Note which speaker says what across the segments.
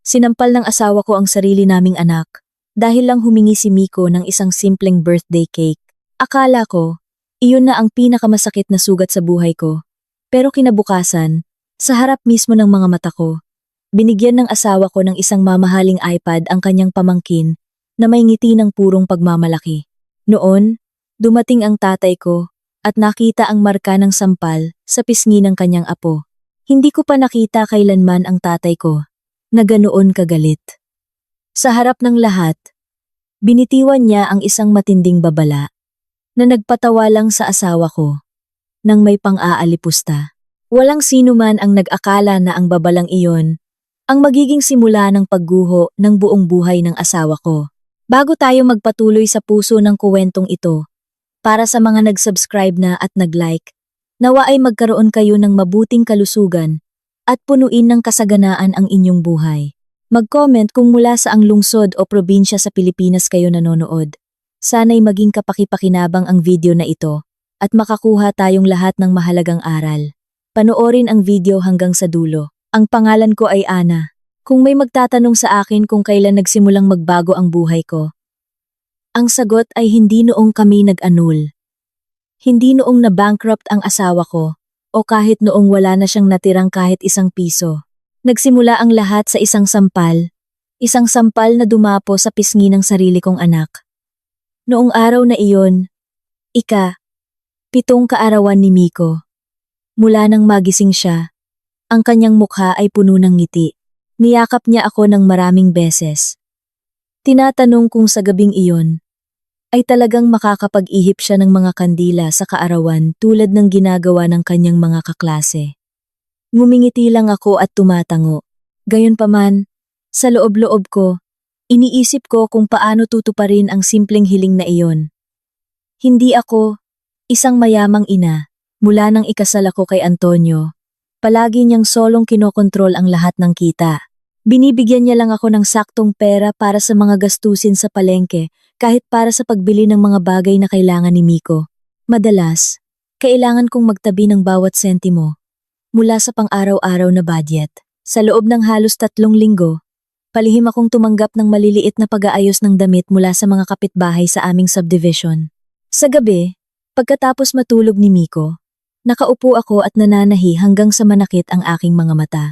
Speaker 1: Sinampal ng asawa ko ang sarili naming anak dahil lang humingi si Miko ng isang simpleng birthday cake. Akala ko, iyon na ang pinakamasakit na sugat sa buhay ko. Pero kinabukasan, sa harap mismo ng mga mata ko, binigyan ng asawa ko ng isang mamahaling iPad ang kanyang pamangkin na may ngiti ng purong pagmamalaki. Noon, dumating ang tatay ko at nakita ang marka ng sampal sa pisngi ng kanyang apo. Hindi ko pa nakita kailanman ang tatay ko na ganoon kagalit. Sa harap ng lahat, binitiwan niya ang isang matinding babala na nagpatawa lang sa asawa ko nang may pang-aalipusta. Walang sino man ang nag-akala na ang babalang iyon ang magiging simula ng pagguho ng buong buhay ng asawa ko. Bago tayo magpatuloy sa puso ng kuwentong ito, para sa mga nag-subscribe na at nag-like, nawa ay magkaroon kayo ng mabuting kalusugan at punuin ng kasaganaan ang inyong buhay. Mag-comment kung mula sa ang lungsod o probinsya sa Pilipinas kayo nanonood. Sana'y maging kapaki-pakinabang ang video na ito at makakuha tayong lahat ng mahalagang aral. Panoorin ang video hanggang sa dulo. Ang pangalan ko ay Ana. Kung may magtatanong sa akin kung kailan nagsimulang magbago ang buhay ko, ang sagot ay hindi noong kami nag-annul. Hindi noong na-bankrupt ang asawa ko o kahit noong wala na siyang natirang kahit isang piso. Nagsimula ang lahat sa isang sampal na dumapo sa pisngi ng sarili kong anak. Noong araw na iyon, 7 kaarawan ni Miko. Mula nang magising siya, ang kanyang mukha ay puno ng ngiti. Niyakap niya ako ng maraming beses. Tinatanong kung sa gabing iyon ay talagang makakapag-ihip siya ng mga kandila sa kaarawan tulad ng ginagawa ng kanyang mga kaklase. Ngumingiti lang ako at tumatango. Gayunpaman, sa loob-loob ko, iniisip ko kung paano tutuparin ang simpleng hiling na iyon. Hindi ako isang mayamang ina. Mula nang ikasal ako kay Antonio, palagi niyang solong kinokontrol ang lahat ng kita. Binibigyan niya lang ako ng saktong pera para sa mga gastusin sa palengke kahit para sa pagbili ng mga bagay na kailangan ni Miko. Madalas, kailangan kong magtabi ng bawat sentimo mula sa pang-araw-araw na budget. Sa loob ng halos 3 linggo, palihim akong tumanggap ng maliliit na pag-aayos ng damit mula sa mga kapitbahay sa aming subdivision. Sa gabi, pagkatapos matulog ni Miko, nakaupo ako at nananahi hanggang sa manakit ang aking mga mata.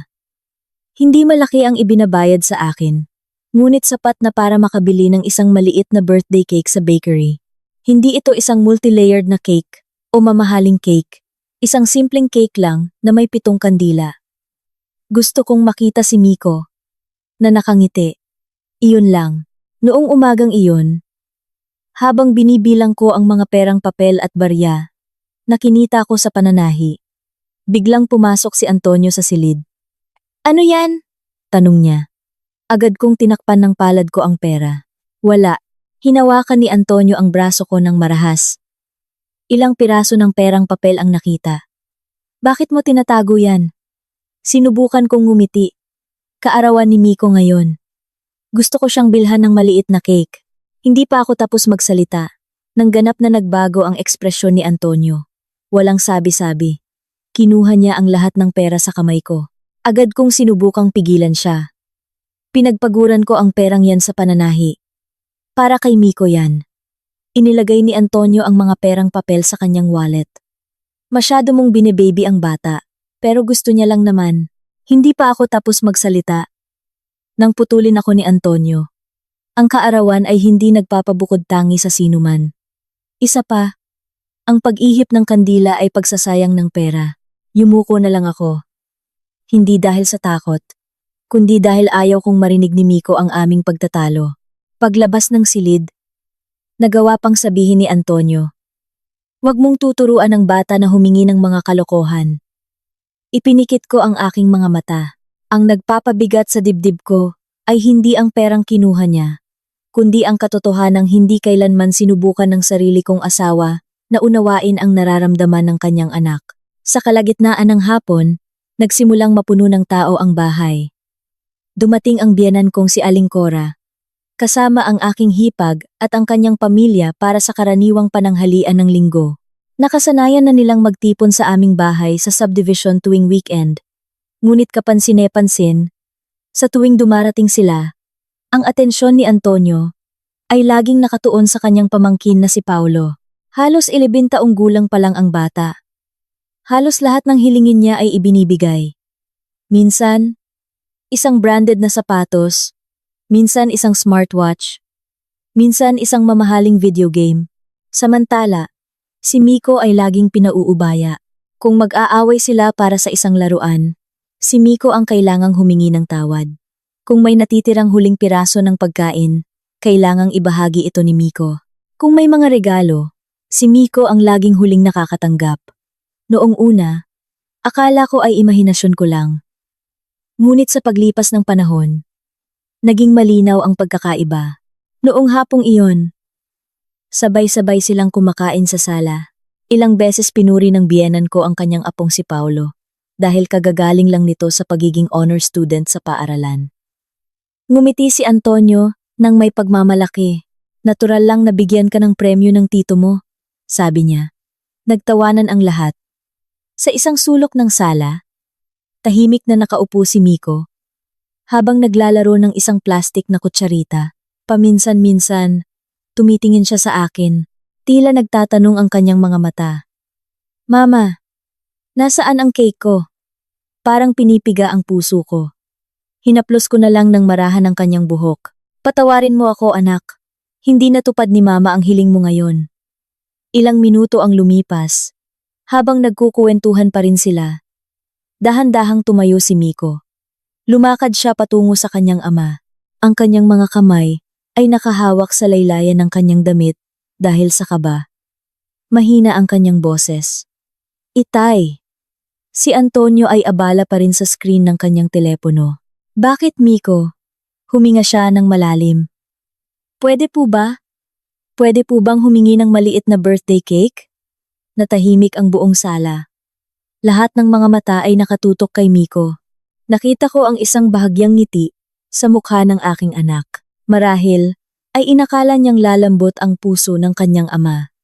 Speaker 1: Hindi malaki ang ibinabayad sa akin, ngunit sapat na para makabili ng isang maliit na birthday cake sa bakery. Hindi ito isang multi-layered na cake o mamahaling cake, isang simpleng cake lang na may 7 kandila. Gusto kong makita si Miko na nakangiti. Iyon lang. Noong umagang iyon, habang binibilang ko ang mga perang papel at barya, nakinita ko sa pananahi. Biglang pumasok si Antonio sa silid. "Ano yan?" tanong niya. Agad kong tinakpan ng palad ko ang pera. Wala. Hinawakan ni Antonio ang braso ko ng marahas. Ilang piraso ng perang papel ang nakita. "Bakit mo tinatago yan?" Sinubukan kong ngumiti. Kaarawan ni Miko ngayon. Gusto ko siyang bilhan ng maliit na cake. Hindi pa ako tapos magsalita nang ganap na nagbago ang ekspresyon ni Antonio. Walang sabi-sabi. Kinuha niya ang lahat ng pera sa kamay ko. Agad kong sinubukang pigilan siya. Pinagpaguran ko ang perang yan sa pananahi. Para kay Miko yan. Inilagay ni Antonio ang mga perang papel sa kanyang wallet. Masyado mong binibaby ang bata, pero gusto niya lang naman. Hindi pa ako tapos magsalita nang putulin ako ni Antonio. Ang kaarawan ay hindi nagpapabukod tangi sa sinuman. Isa pa, ang pag-ihip ng kandila ay pagsasayang ng pera. Yumuko na lang ako. Hindi dahil sa takot, kundi dahil ayaw kong marinig ni Miko ang aming pagtatalo. Paglabas ng silid, nagawa pang sabihin ni Antonio, "Huwag mong tuturuan ang bata na humingi ng mga kalokohan." Ipinikit ko ang aking mga mata. Ang nagpapabigat sa dibdib ko ay hindi ang perang kinuha niya, kundi ang katotohanang hindi kailanman sinubukan ng sarili kong asawa na unawain ang nararamdaman ng kanyang anak. Sa kalagitnaan ng hapon, nagsimulang mapuno ng tao ang bahay. Dumating ang biyenan kong si Aling Cora, kasama ang aking hipag at ang kanyang pamilya para sa karaniwang pananghalian ng linggo. Nakasanayan na nilang magtipon sa aming bahay sa subdivision tuwing weekend. Ngunit kapansin-pansin, Sa tuwing dumarating sila, ang atensyon ni Antonio ay laging nakatuon sa kanyang pamangkin na si Paulo. Halos 11 taong gulang pa lang ang bata. Halos lahat ng hilingin niya ay ibinibigay. Minsan, isang branded na sapatos, minsan isang smartwatch, minsan isang mamahaling video game. Samantala, si Miko ay laging pinauubaya. Kung mag-aaway sila para sa isang laruan, si Miko ang kailangang humingi ng tawad. Kung may natitirang huling piraso ng pagkain, kailangang ibahagi ito ni Miko. Kung may mga regalo, si Miko ang laging huling nakakatanggap. Noong una, akala ko ay imahinasyon ko lang. Ngunit sa paglipas ng panahon, naging malinaw ang pagkakaiba. Noong hapong iyon, sabay-sabay silang kumakain sa sala. Ilang beses pinuri ng biyenan ko ang kanyang apong si Paulo dahil kagagaling lang nito sa pagiging honor student sa paaralan. Ngumiti si Antonio nang may pagmamalaki. Natural lang na bigyan ka ng premyo ng tito mo, sabi niya. Nagtawanan ang lahat. Sa isang sulok ng sala, tahimik na nakaupo si Miko habang naglalaro ng isang plastik na kutsarita. Paminsan-minsan, tumitingin siya sa akin. Tila nagtatanong ang kanyang mga mata. Mama, nasaan ang cake ko? Parang pinipiga ang puso ko. Hinaplos ko na lang ng marahan ang kanyang buhok. Patawarin mo ako, anak. Hindi natupad ni Mama ang hiling mo ngayon. Ilang minuto ang lumipas. Habang nagkukuwentuhan pa rin sila, dahan-dahang tumayo si Miko. Lumakad siya patungo sa kanyang ama. Ang kanyang mga kamay ay nakahawak sa laylayan ng kanyang damit dahil sa kaba. Mahina ang kanyang boses. Itay! Si Antonio ay abala pa rin sa screen ng kanyang telepono. Bakit, Miko? Huminga siya ng malalim. Pwede po ba? Pwede po bang humingi ng maliit na birthday cake? Natahimik ang buong sala. Lahat ng mga mata ay nakatutok kay Miko. Nakita ko ang isang bahagyang ngiti sa mukha ng aking anak. Marahil ay inakala niyang lalambot ang puso ng kanyang ama.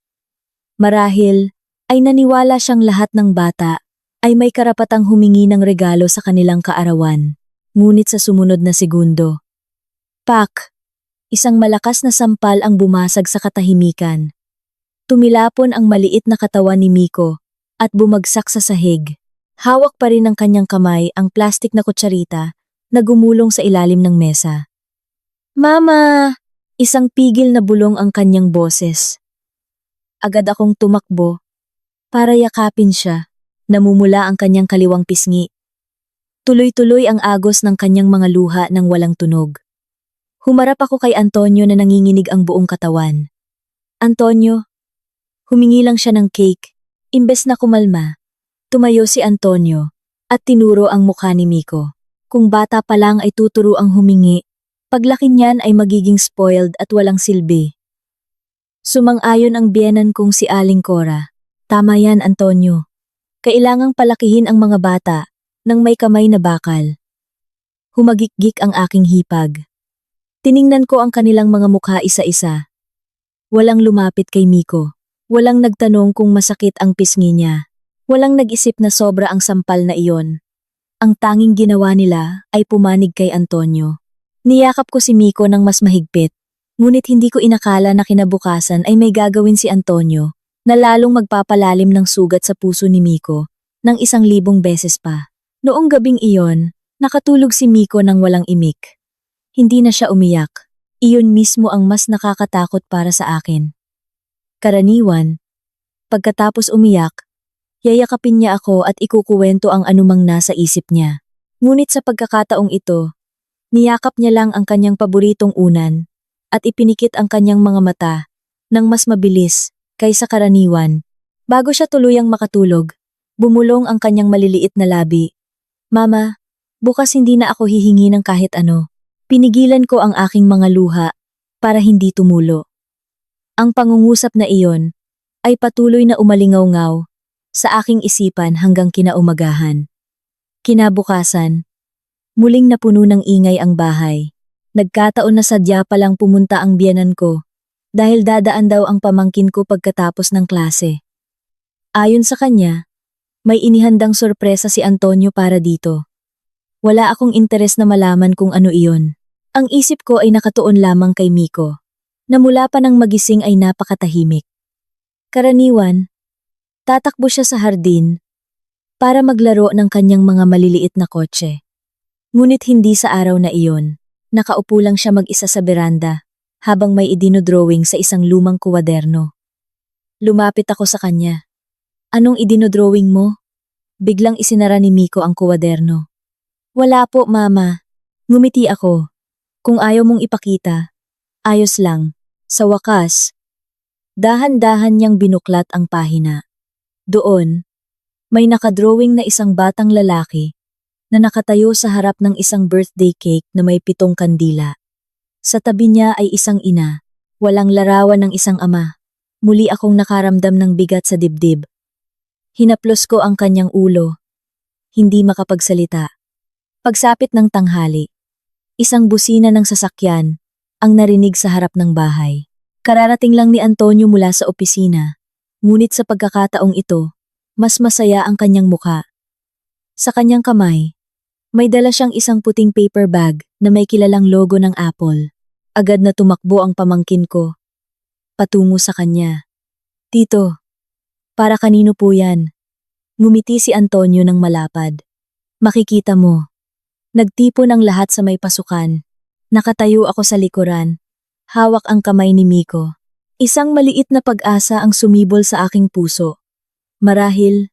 Speaker 1: Marahil ay naniwala siyang lahat ng bata ay may karapatang humingi ng regalo sa kanilang kaarawan. Ngunit sa sumunod na segundo, pak! Isang malakas na sampal ang bumasag sa katahimikan. Tumilapon ang maliit na katawan ni Miko at bumagsak sa sahig. Hawak pa rin ng kanyang kamay ang plastik na kutsarita na gumulong sa ilalim ng mesa. Mama! Isang pigil na bulong ang kanyang boses. Agad akong tumakbo para yakapin siya. Namumula ang kanyang kaliwang pisngi. Tuloy-tuloy ang agos ng kanyang mga luha nang walang tunog. Humarap ako kay Antonio na nanginginig ang buong katawan. Antonio, humingi lang siya ng cake. Imbes na kumalma, tumayo si Antonio at tinuro ang mukha ni Miko. Kung bata pa lang ay tuturo ang humingi, paglaki niyan ay magiging spoiled at walang silbi. Sumang-ayon ang biyenan kong si Aling Cora. Tama yan, Antonio. Kailangang palakihin ang mga bata nang may kamay na bakal. Humagikgik ang aking hipag. Tiningnan ko ang kanilang mga mukha isa-isa. Walang lumapit kay Miko. Walang nagtanong kung masakit ang pisngi niya. Walang nag-isip na sobra ang sampal na iyon. Ang tanging ginawa nila ay pumanig kay Antonio. Niyakap ko si Miko ng mas mahigpit. Ngunit hindi ko inakala na kinabukasan ay may gagawin si Antonio na lalong magpapalalim ng sugat sa puso ni Miko ng 1,000 beses pa. Noong gabing iyon, nakatulog si Miko ng walang imik. Hindi na siya umiyak. Iyon mismo ang mas nakakatakot para sa akin. Karaniwan, pagkatapos umiyak, yayakapin niya ako at ikukuwento ang anumang nasa isip niya. Ngunit sa pagkakataong ito, niyakap niya lang ang kanyang paboritong unan at ipinikit ang kanyang mga mata ng mas mabilis kaysa karaniwan. Bago siya tuluyang makatulog, bumulong ang kanyang maliliit na labi. Mama, bukas hindi na ako hihingi ng kahit ano. Pinigilan ko ang aking mga luha para hindi tumulo. Ang pangungusap na iyon ay patuloy na umalingaw-ngaw sa aking isipan hanggang kinaumagahan. Kinabukasan, muling napuno ng ingay ang bahay. Nagkataon na sadya palang pumunta ang biyenan ko dahil dadaan daw ang pamangkin ko pagkatapos ng klase. Ayon sa kanya, may inihandang sorpresa si Antonio para dito. Wala akong interes na malaman kung ano iyon. Ang isip ko ay nakatuon lamang kay Miko, na mula pa nang magising ay napakatahimik. Karaniwan, tatakbo siya sa hardin para maglaro ng kanyang mga maliliit na kotse. Ngunit hindi sa araw na iyon. Nakaupo lang siya mag-isa sa beranda habang may idinodrawing sa isang lumang kuwaderno. Lumapit ako sa kanya. Anong idinodrawing mo? Biglang isinara ni Miko ang kuwaderno. Wala po, Mama. Ngumiti ako. Kung ayaw mong ipakita, ayos lang. Sa wakas, dahan-dahan niyang binuklat ang pahina. Doon, may nakadrawing na isang batang lalaki na nakatayo sa harap ng isang birthday cake na may 7 kandila. Sa tabi niya ay isang ina, walang larawan ng isang ama. Muli akong nakaramdam ng bigat sa dibdib. Hinaplos ko ang kanyang ulo, hindi makapagsalita. Pagsapit ng tanghali, isang busina ng sasakyan ang narinig sa harap ng bahay. Kararating lang ni Antonio mula sa opisina, ngunit sa pagkakataong ito, mas masaya ang kanyang muka. Sa kanyang kamay, may dala siyang isang puting paper bag na may kilalang logo ng Apple. Agad na tumakbo ang pamangkin ko, patungo sa kanya. Tito, para kanino po yan? Ngumiti si Antonio ng malapad. Makikita mo. Nagtipon ang lahat sa may pasukan. Nakatayo ako sa likuran. Hawak ang kamay ni Miko. Isang maliit na pag-asa ang sumibol sa aking puso. Marahil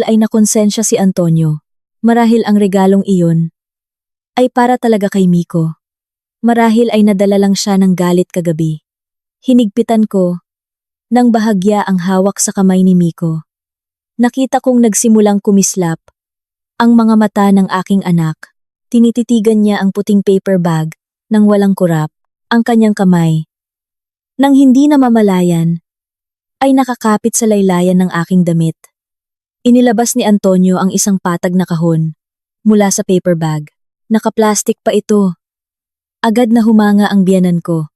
Speaker 1: ay nakonsensya si Antonio. Marahil ang regalong iyon ay para talaga kay Miko. Marahil ay nadala lang siya ng galit kagabi. Hinigpitan ko nang bahagya ang hawak sa kamay ni Miko. Nakita kong nagsimulang kumislap ang mga mata ng aking anak. Tinititigan niya ang puting paper bag nang walang kurap, ang kanyang kamay. Nang hindi namamalayan, ay nakakapit sa laylayan ng aking damit. Inilabas ni Antonio ang isang patag na kahon mula sa paper bag. Nakaplastik pa ito. Agad na humanga ang biyanan ko.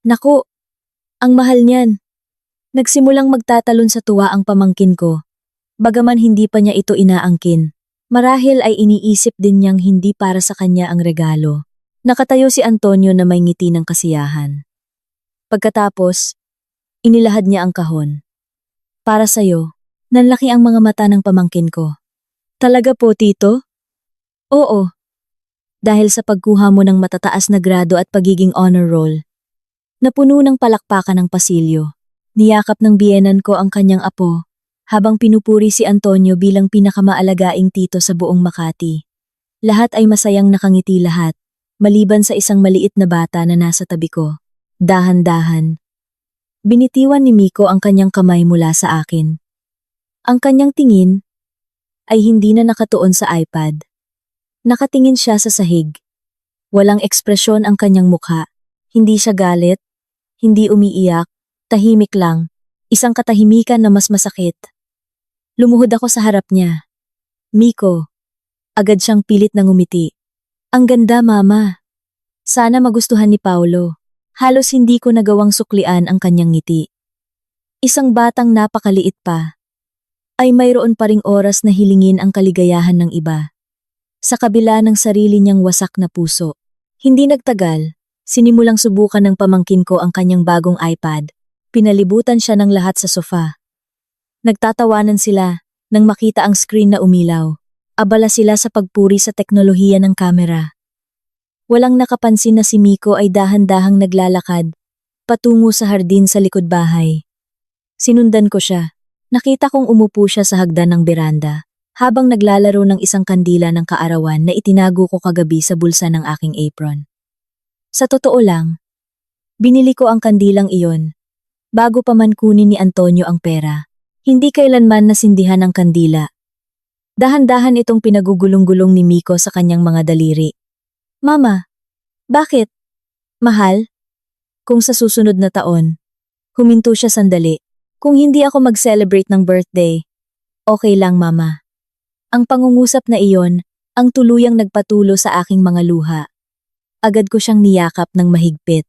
Speaker 1: Naku, ang mahal niyan. Nagsimulang magtatalon sa tuwa ang pamangkin ko. Bagaman hindi pa niya ito inaangkin. Marahil ay iniisip din niyang hindi para sa kanya ang regalo. Nakatayo si Antonio na may ngiti ng kasiyahan. Pagkatapos, inilahad niya ang kahon. Para sa'yo. Nanlaki ang mga mata ng pamangkin ko. Talaga po, Tito? Oo. Dahil sa pagkuha mo ng matataas na grado at pagiging honor roll. Napuno ng palakpakan ng pasilyo. Niyakap ng biyenan ko ang kanyang apo, habang pinupuri si Antonio bilang pinakamaalagaing tito sa buong Makati. Lahat ay masayang nakangiti lahat, maliban sa isang maliit na bata na nasa tabi ko. Dahan-dahan. Binitiwan ni Miko ang kanyang kamay mula sa akin. Ang kanyang tingin ay hindi na nakatuon sa iPad. Nakatingin siya sa sahig. Walang ekspresyon ang kanyang mukha. Hindi siya galit, hindi umiiyak, tahimik lang. Isang katahimikan na mas masakit. Lumuhod ako sa harap niya. Miko, agad siyang pilit na ngumiti. Ang ganda, Mama. Sana magustuhan ni Paulo. Halos hindi ko nagawang suklian ang kanyang ngiti. Isang batang napakaliit pa ay mayroon pa ring oras na hilingin ang kaligayahan ng iba. Sa kabila ng sarili niyang wasak na puso. Hindi nagtagal, sinimulang subukan ng pamangkin ko ang kanyang bagong iPad. Pinalibutan siya ng lahat sa sofa. Nagtatawanan sila nang makita ang screen na umilaw. Abala sila sa pagpuri sa teknolohiya ng kamera. Walang nakapansin na si Miko ay dahan-dahang naglalakad patungo sa hardin sa likod bahay. Sinundan ko siya. Nakita kong umupo siya sa hagdan ng beranda, habang naglalaro ng isang kandila ng kaarawan na itinago ko kagabi sa bulsa ng aking apron. Sa totoo lang, binili ko ang kandilang iyon, bago pa man kunin ni Antonio ang pera. Hindi kailanman nasindihan ang kandila. Dahan-dahan itong pinagugulong-gulong ni Miko sa kanyang mga daliri. Mama, bakit? Mahal? Kung sa susunod na taon, huminto siya sandali. Kung hindi ako mag-celebrate ng birthday, okay lang, Mama. Ang pangungusap na iyon ang tuluyang nagpatulo sa aking mga luha. Agad ko siyang niyakap ng mahigpit.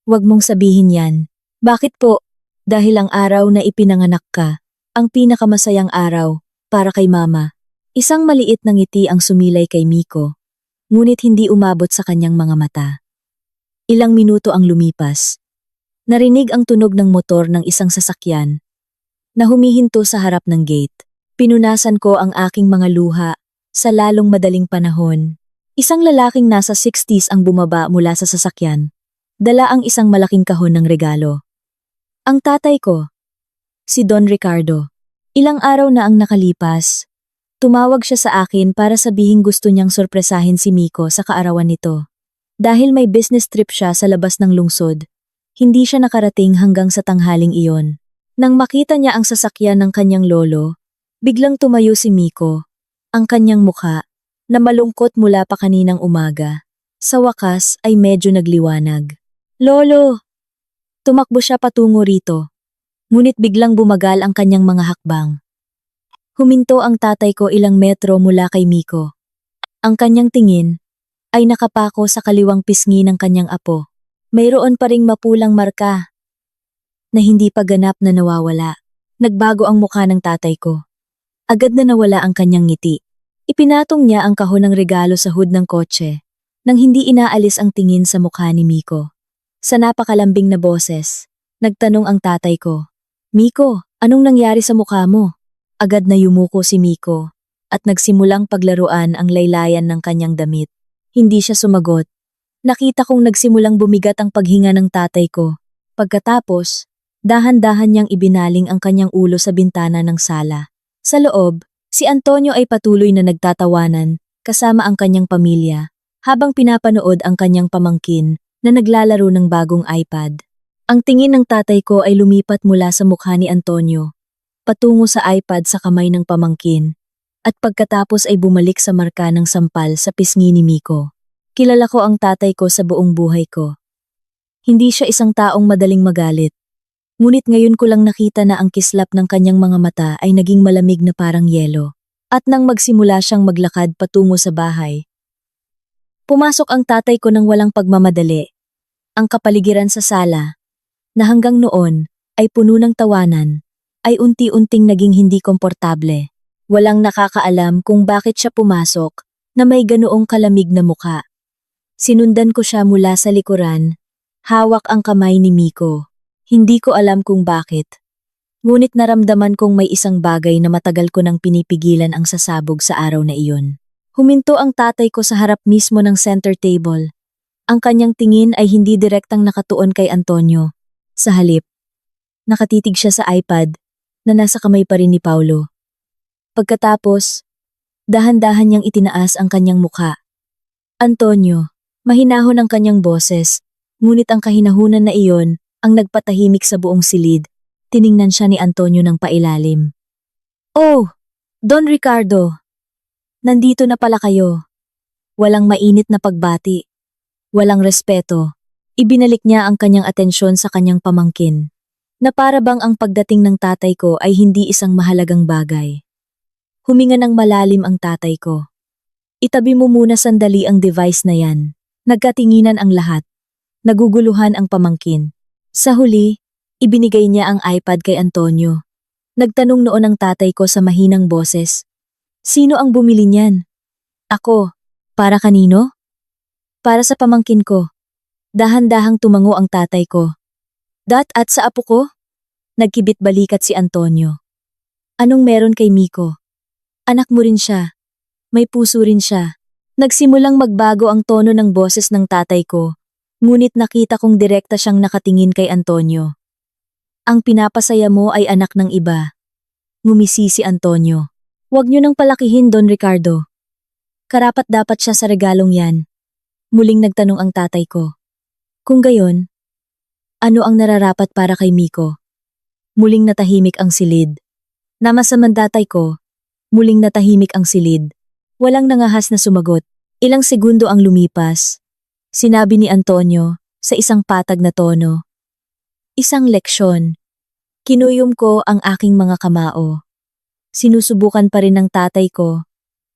Speaker 1: Huwag mong sabihin yan. Bakit po? Dahil ang araw na ipinanganak ka, ang pinakamasayang araw para kay Mama. Isang maliit na ngiti ang sumilay kay Miko, ngunit hindi umabot sa kanyang mga mata. Ilang minuto ang lumipas. Narinig ang tunog ng motor ng isang sasakyan na humihinto sa harap ng gate. Pinunasan ko ang aking mga luha sa lalong madaling panahon. Isang lalaking nasa 60s ang bumaba mula sa sasakyan. Dala ang isang malaking kahon ng regalo. Ang tatay ko, si Don Ricardo. Ilang araw na ang nakalipas. Tumawag siya sa akin para sabihing gusto niyang sorpresahin si Miko sa kaarawan nito. Dahil may business trip siya sa labas ng lungsod, hindi siya nakarating hanggang sa tanghaling iyon. Nang makita niya ang sasakyan ng kanyang lolo, biglang tumayo si Miko, ang kanyang mukha, na malungkot mula pa kaninang umaga. Sa wakas ay medyo nagliwanag. Lolo! Tumakbo siya patungo rito, ngunit biglang bumagal ang kanyang mga hakbang. Huminto ang tatay ko ilang metro mula kay Miko. Ang kanyang tingin ay nakapako sa kaliwang pisngi ng kanyang apo. Mayroon pa ring mapulang marka na hindi pa ganap na nawawala. Nagbago ang mukha ng tatay ko. Agad na nawala ang kanyang ngiti. Ipinatong niya ang kahon ng regalo sa hood ng kotse nang hindi inaalis ang tingin sa mukha ni Miko. Sa napakalambing na boses, nagtanong ang tatay ko, Miko, anong nangyari sa mukha mo? Agad na yumuko si Miko at nagsimulang paglaruan ang laylayan ng kanyang damit. Hindi siya sumagot. Nakita kong nagsimulang bumigat ang paghinga ng tatay ko. Pagkatapos, dahan-dahan niyang ibinaling ang kanyang ulo sa bintana ng sala. Sa loob, si Antonio ay patuloy na nagtatawanan kasama ang kanyang pamilya habang pinapanood ang kanyang pamangkin na naglalaro ng bagong iPad. Ang tingin ng tatay ko ay lumipat mula sa mukha ni Antonio patungo sa iPad sa kamay ng pamangkin at pagkatapos ay bumalik sa marka ng sampal sa pisngi ni Miko. Kilala ko ang tatay ko sa buong buhay ko. Hindi siya isang taong madaling magalit. Ngunit ngayon ko lang nakita na ang kislap ng kanyang mga mata ay naging malamig na parang yelo. At nang magsimula siyang maglakad patungo sa bahay, pumasok ang tatay ko ng walang pagmamadali. Ang kapaligiran sa sala, na hanggang noon ay puno ng tawanan, ay unti-unting naging hindi komportable. Walang nakakaalam kung bakit siya pumasok na may ganoong kalamig na mukha. Sinundan ko siya mula sa likuran, hawak ang kamay ni Miko. Hindi ko alam kung bakit. Ngunit naramdaman kong may isang bagay na matagal ko nang pinipigilan ang sasabog sa araw na iyon. Huminto ang tatay ko sa harap mismo ng center table. Ang kanyang tingin ay hindi direktang nakatuon kay Antonio. Sa halip, nakatitig siya sa iPad na nasa kamay pa rin ni Paulo. Pagkatapos, dahan-dahan niyang itinaas ang kanyang mukha. Antonio, mahinahon ang kanyang boses, ngunit ang kahinahunan na iyon ang nagpatahimik sa buong silid. Tiningnan siya ni Antonio ng pailalim. Oh, Don Ricardo! Nandito na pala kayo. Walang mainit na pagbati. Walang respeto. Ibinalik niya ang kanyang atensyon sa kanyang pamangkin, na para bang ang pagdating ng tatay ko ay hindi isang mahalagang bagay. Huminga ng malalim ang tatay ko. Itabi mo muna sandali ang device na yan. Nagkatinginan ang lahat. Naguguluhan ang pamangkin. Sa huli, ibinigay niya ang iPad kay Antonio. Nagtanong noon ang tatay ko sa mahinang boses. Sino ang bumili niyan? Ako. Para kanino? Para sa pamangkin ko. Dahan-dahang tumango ang tatay ko. At sa apo ko? Nagkibit balikat si Antonio. Anong meron kay Miko? Anak mo rin siya. May puso rin siya. Nagsimulang magbago ang tono ng boses ng tatay ko, ngunit nakita kong direkta siyang nakatingin kay Antonio. Ang pinapasaya mo ay anak ng iba. Ngumisi si Antonio. Huwag niyo nang palakihin, Don Ricardo. Karapat-dapat siya sa regalong yan. Muling nagtanong ang tatay ko. Kung gayon, ano ang nararapat para kay Miko? Muling natahimik ang silid. Namasaman tatay ko. Muling natahimik ang silid. Walang nangahas na sumagot. Ilang segundo ang lumipas. Sinabi ni Antonio sa isang patag na tono. Isang leksyon. Kinuyom ko ang aking mga kamao. Sinusubukan pa rin ng tatay ko.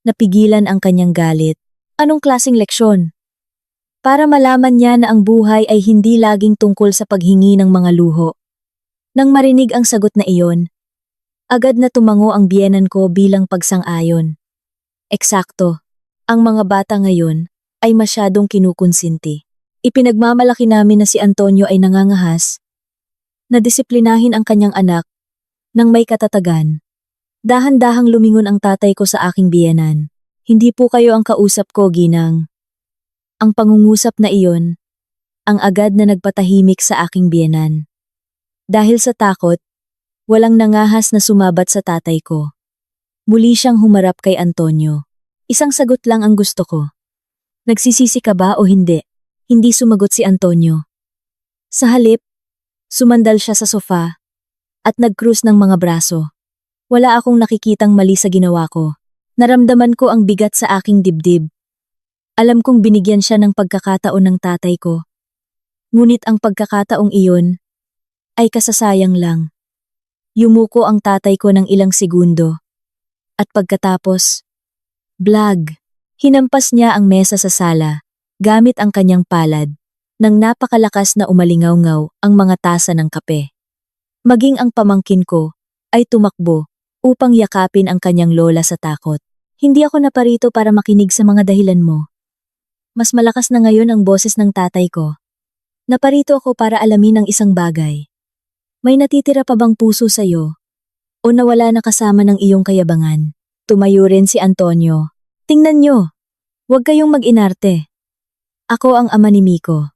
Speaker 1: Napigilan ang kanyang galit. Anong klaseng leksyon? Para malaman niya na ang buhay ay hindi laging tungkol sa paghingi ng mga luho. Nang marinig ang sagot na iyon, agad na tumango ang biyenan ko bilang pagsang-ayon. Eksakto. Ang mga bata ngayon ay masyadong kinukonsinti. Ipinagmamalaki namin na si Antonio ay nangangahas, na disiplinahin ang kanyang anak nang may katatagan. Dahan-dahang lumingon ang tatay ko sa aking biyenan. Hindi po kayo ang kausap ko, Ginang. Ang pangungusap na iyon, ang agad na nagpatahimik sa aking biyenan. Dahil sa takot, walang nangahas na sumabat sa tatay ko. Muli siyang humarap kay Antonio. Isang sagot lang ang gusto ko. Nagsisisi ka ba o hindi? Hindi sumagot si Antonio. Sa halip, sumandal siya sa sofa at nag-cruise ng mga braso. Wala akong nakikitang mali sa ginawa ko. Naramdaman ko ang bigat sa aking dibdib. Alam kong binigyan siya ng pagkakataon ng tatay ko. Ngunit ang pagkakataong iyon ay kasasayang lang. Yumuko ang tatay ko ng ilang segundo. At pagkatapos, blag, hinampas niya ang mesa sa sala, gamit ang kanyang palad, nang napakalakas na umalingaw-ngaw ang mga tasa ng kape. Maging ang pamangkin ko ay tumakbo upang yakapin ang kanyang lola sa takot. Hindi ako naparito para makinig sa mga dahilan mo. Mas malakas na ngayon ang boses ng tatay ko. Naparito ako para alamin ang isang bagay. May natitira pa bang puso sa'yo? O nawala na kasama ng iyong kayabangan? Tumayo rin si Antonio. Tingnan nyo. Huwag kayong mag-inarte. Ako ang ama ni Miko.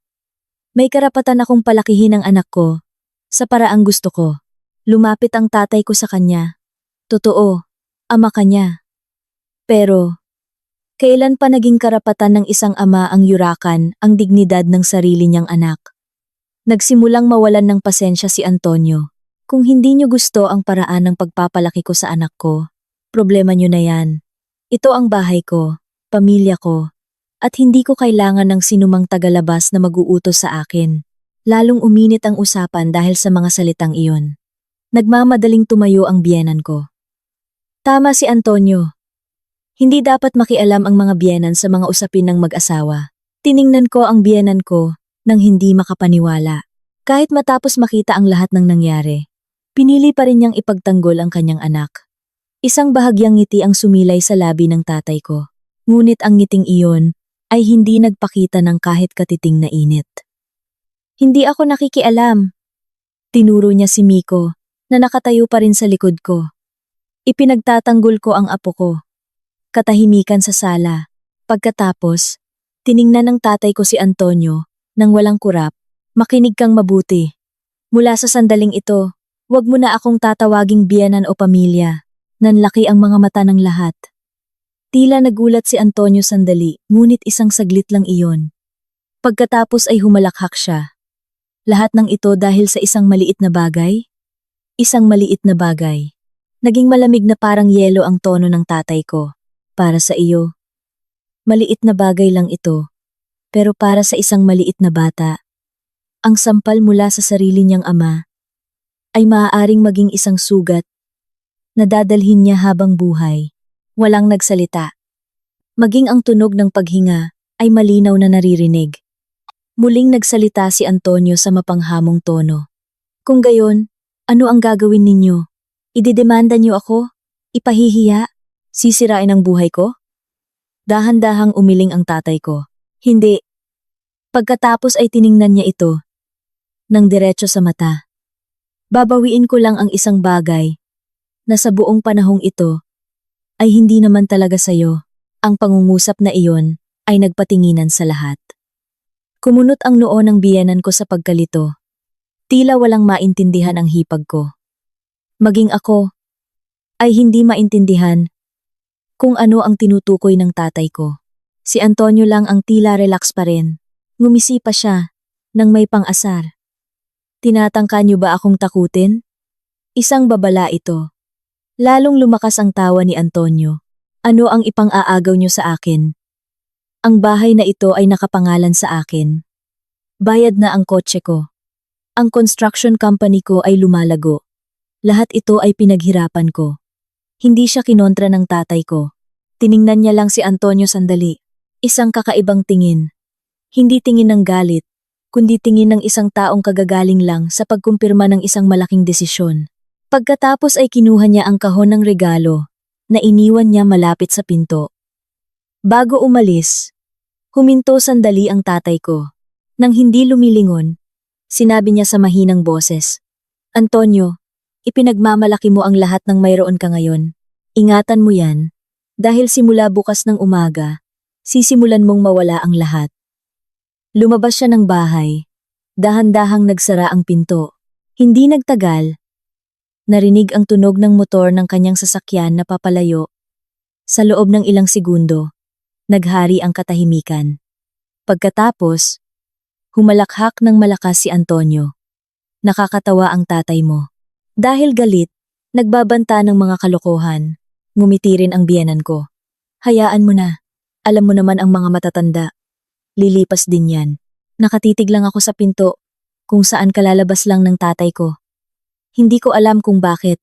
Speaker 1: May karapatan akong palakihin ang anak ko sa paraang gusto ko. Lumapit ang tatay ko sa kanya. Totoo, ama ka niya. Pero, kailan pa naging karapatan ng isang ama ang yurakan ang dignidad ng sarili niyang anak? Nagsimulang mawalan ng pasensya si Antonio. Kung hindi niyo gusto ang paraan ng pagpapalaki ko sa anak ko, problema niyo na yan. Ito ang bahay ko, pamilya ko, at hindi ko kailangan ng sinumang tagalabas na mag-uutos sa akin. Lalong uminit ang usapan dahil sa mga salitang iyon. Nagmamadaling tumayo ang biyenan ko. Tama si Antonio. Hindi dapat makialam ang mga biyenan sa mga usapin ng mag-asawa. Tiningnan ko ang biyenan ko nang hindi makapaniwala. Kahit matapos makita ang lahat ng nangyari, pinili pa rin niyang ipagtanggol ang kanyang anak. Isang bahagyang ngiti ang sumilay sa labi ng tatay ko. Ngunit ang ngiting iyon ay hindi nagpakita ng kahit katiting na init. Hindi ako nakikialam. Tinuro niya si Miko na nakatayo pa rin sa likod ko. Ipinagtatanggol ko ang apo ko. Katahimikan sa sala. Pagkatapos, tiningnan ng tatay ko si Antonio nang walang kurap. Makinig kang mabuti. Mula sa sandaling ito, huwag mo na akong tatawaging biyenan o pamilya. Nanlaki ang mga mata ng lahat. Tila nagulat si Antonio sandali, ngunit isang saglit lang iyon. Pagkatapos ay humalakhak siya. Lahat ng ito dahil sa isang maliit na bagay? Isang maliit na bagay. Naging malamig na parang yelo ang tono ng tatay ko. Para sa iyo. Maliit na bagay lang ito. Pero para sa isang maliit na bata, ang sampal mula sa sarili niyang ama ay maaaring maging isang sugat na dadalhin niya habang buhay. Walang nagsalita. Maging ang tunog ng paghinga ay malinaw na naririnig. Muling nagsalita si Antonio sa mapanghamong tono. Kung gayon, ano ang gagawin ninyo? Ididemanda niyo ako? Ipahihiya? Sisirain ang buhay ko? Dahan-dahang umiling ang tatay ko. Hindi. Pagkatapos ay tiningnan niya ito nang diretso sa mata. Babawiin ko lang ang isang bagay na sa buong panahong ito ay hindi naman talaga sayo. Ang pangungusap na iyon ay nagpatinginan sa lahat. Kumunot ang noo ng biyenan ko sa pagkalito. Tila walang maintindihan ang hipag ko. Maging ako ay hindi maintindihan kung ano ang tinutukoy ng tatay ko. Si Antonio lang ang tila relax pa rin. Ngumisi pa siya nang may pang-asar. Tinatangka niyo ba akong takutin? Isang babala ito. Lalong lumakas ang tawa ni Antonio. Ano ang ipang-aagaw niyo sa akin? Ang bahay na ito ay nakapangalan sa akin. Bayad na ang kotse ko. Ang construction company ko ay lumalago. Lahat ito ay pinaghirapan ko. Hindi siya kinontra ng tatay ko. Tiningnan niya lang si Antonio sandali. Isang kakaibang tingin. Hindi tingin ng galit, kundi tingin ng isang taong kagagaling lang sa pagkumpirma ng isang malaking desisyon. Pagkatapos ay kinuha niya ang kahon ng regalo na iniwan niya malapit sa pinto. Bago umalis, huminto sandali ang tatay ko. Nang hindi lumilingon, sinabi niya sa mahinang boses, Antonio, ipinagmamalaki mo ang lahat ng mayroon ka ngayon. Ingatan mo yan, dahil simula bukas ng umaga, sisimulan mong mawala ang lahat. Lumabas siya ng bahay. Dahan-dahang nagsara ang pinto. Hindi nagtagal. Narinig ang tunog ng motor ng kanyang sasakyan na papalayo. Sa loob ng ilang segundo, naghari ang katahimikan. Pagkatapos, humalakhak ng malakas si Antonio. Nakakatawa ang tatay mo. Dahil galit, nagbabanta ng mga kalokohan. Ngumiti rin ang biyenan ko. Hayaan mo na. Alam mo naman ang mga matatanda. Lilipas din yan. Nakatitig lang ako sa pinto, kung saan kalalabas lang ng tatay ko. Hindi ko alam kung bakit.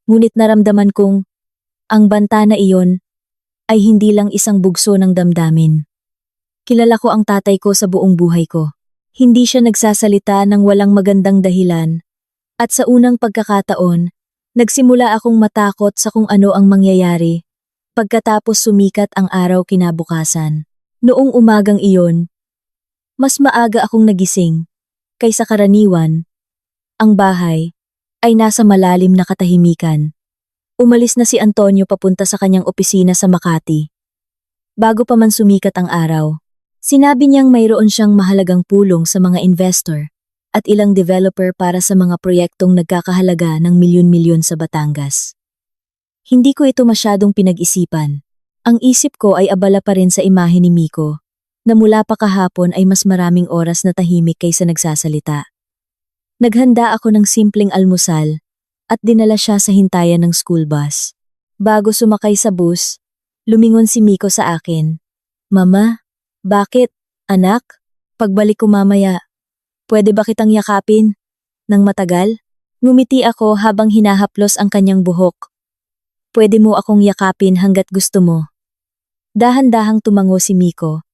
Speaker 1: Ngunit naramdaman kong, ang banta na iyon, ay hindi lang isang bugso ng damdamin. Kilala ko ang tatay ko sa buong buhay ko. Hindi siya nagsasalita ng walang magandang dahilan. At sa unang pagkakataon, nagsimula akong matakot sa kung ano ang mangyayari. Pagkatapos sumikat ang araw kinabukasan. Noong umagang iyon, mas maaga akong nagising kaysa karaniwan. Ang bahay ay nasa malalim na katahimikan. Umalis na si Antonio papunta sa kanyang opisina sa Makati. Bago pa man sumikat ang araw, sinabi niyang mayroon siyang mahalagang pulong sa mga investor at ilang developer para sa mga proyektong nagkakahalaga ng milyon-milyon sa Batangas. Hindi ko ito masyadong pinag-isipan. Ang isip ko ay abala pa rin sa imahe ni Miko, na mula pa kahapon ay mas maraming oras na tahimik kaysa nagsasalita. Naghanda ako ng simpleng almusal at dinala siya sa hintayan ng school bus. Bago sumakay sa bus, lumingon si Miko sa akin. Mama, bakit, anak? Pagbalik ko mamaya, pwede ba kitang yakapin? Nang matagal, ngumiti ako habang hinahaplos ang kanyang buhok. Pwede mo akong yakapin hanggat gusto mo. Dahan-dahang tumango si Miko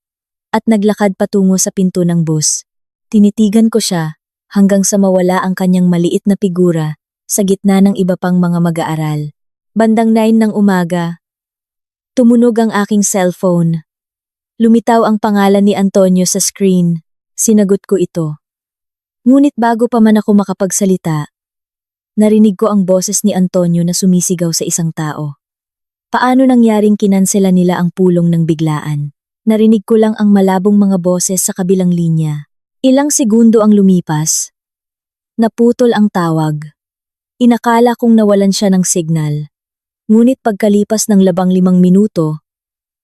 Speaker 1: at naglakad patungo sa pinto ng bus. Tinitigan ko siya hanggang sa mawala ang kanyang maliit na figura sa gitna ng iba pang mga mag-aaral. Bandang 9 ng umaga, tumunog ang aking cellphone. Lumitaw ang pangalan ni Antonio sa screen. Sinagot ko ito. Ngunit bago pa man ako makapagsalita, narinig ko ang boses ni Antonio na sumisigaw sa isang tao. Paano nangyaring kinansela nila ang pulong ng biglaan? Narinig ko lang ang malabong mga boses sa kabilang linya. Ilang segundo ang lumipas. Naputol ang tawag. Inakala kong nawalan siya ng signal. Ngunit pagkalipas ng 15 minuto,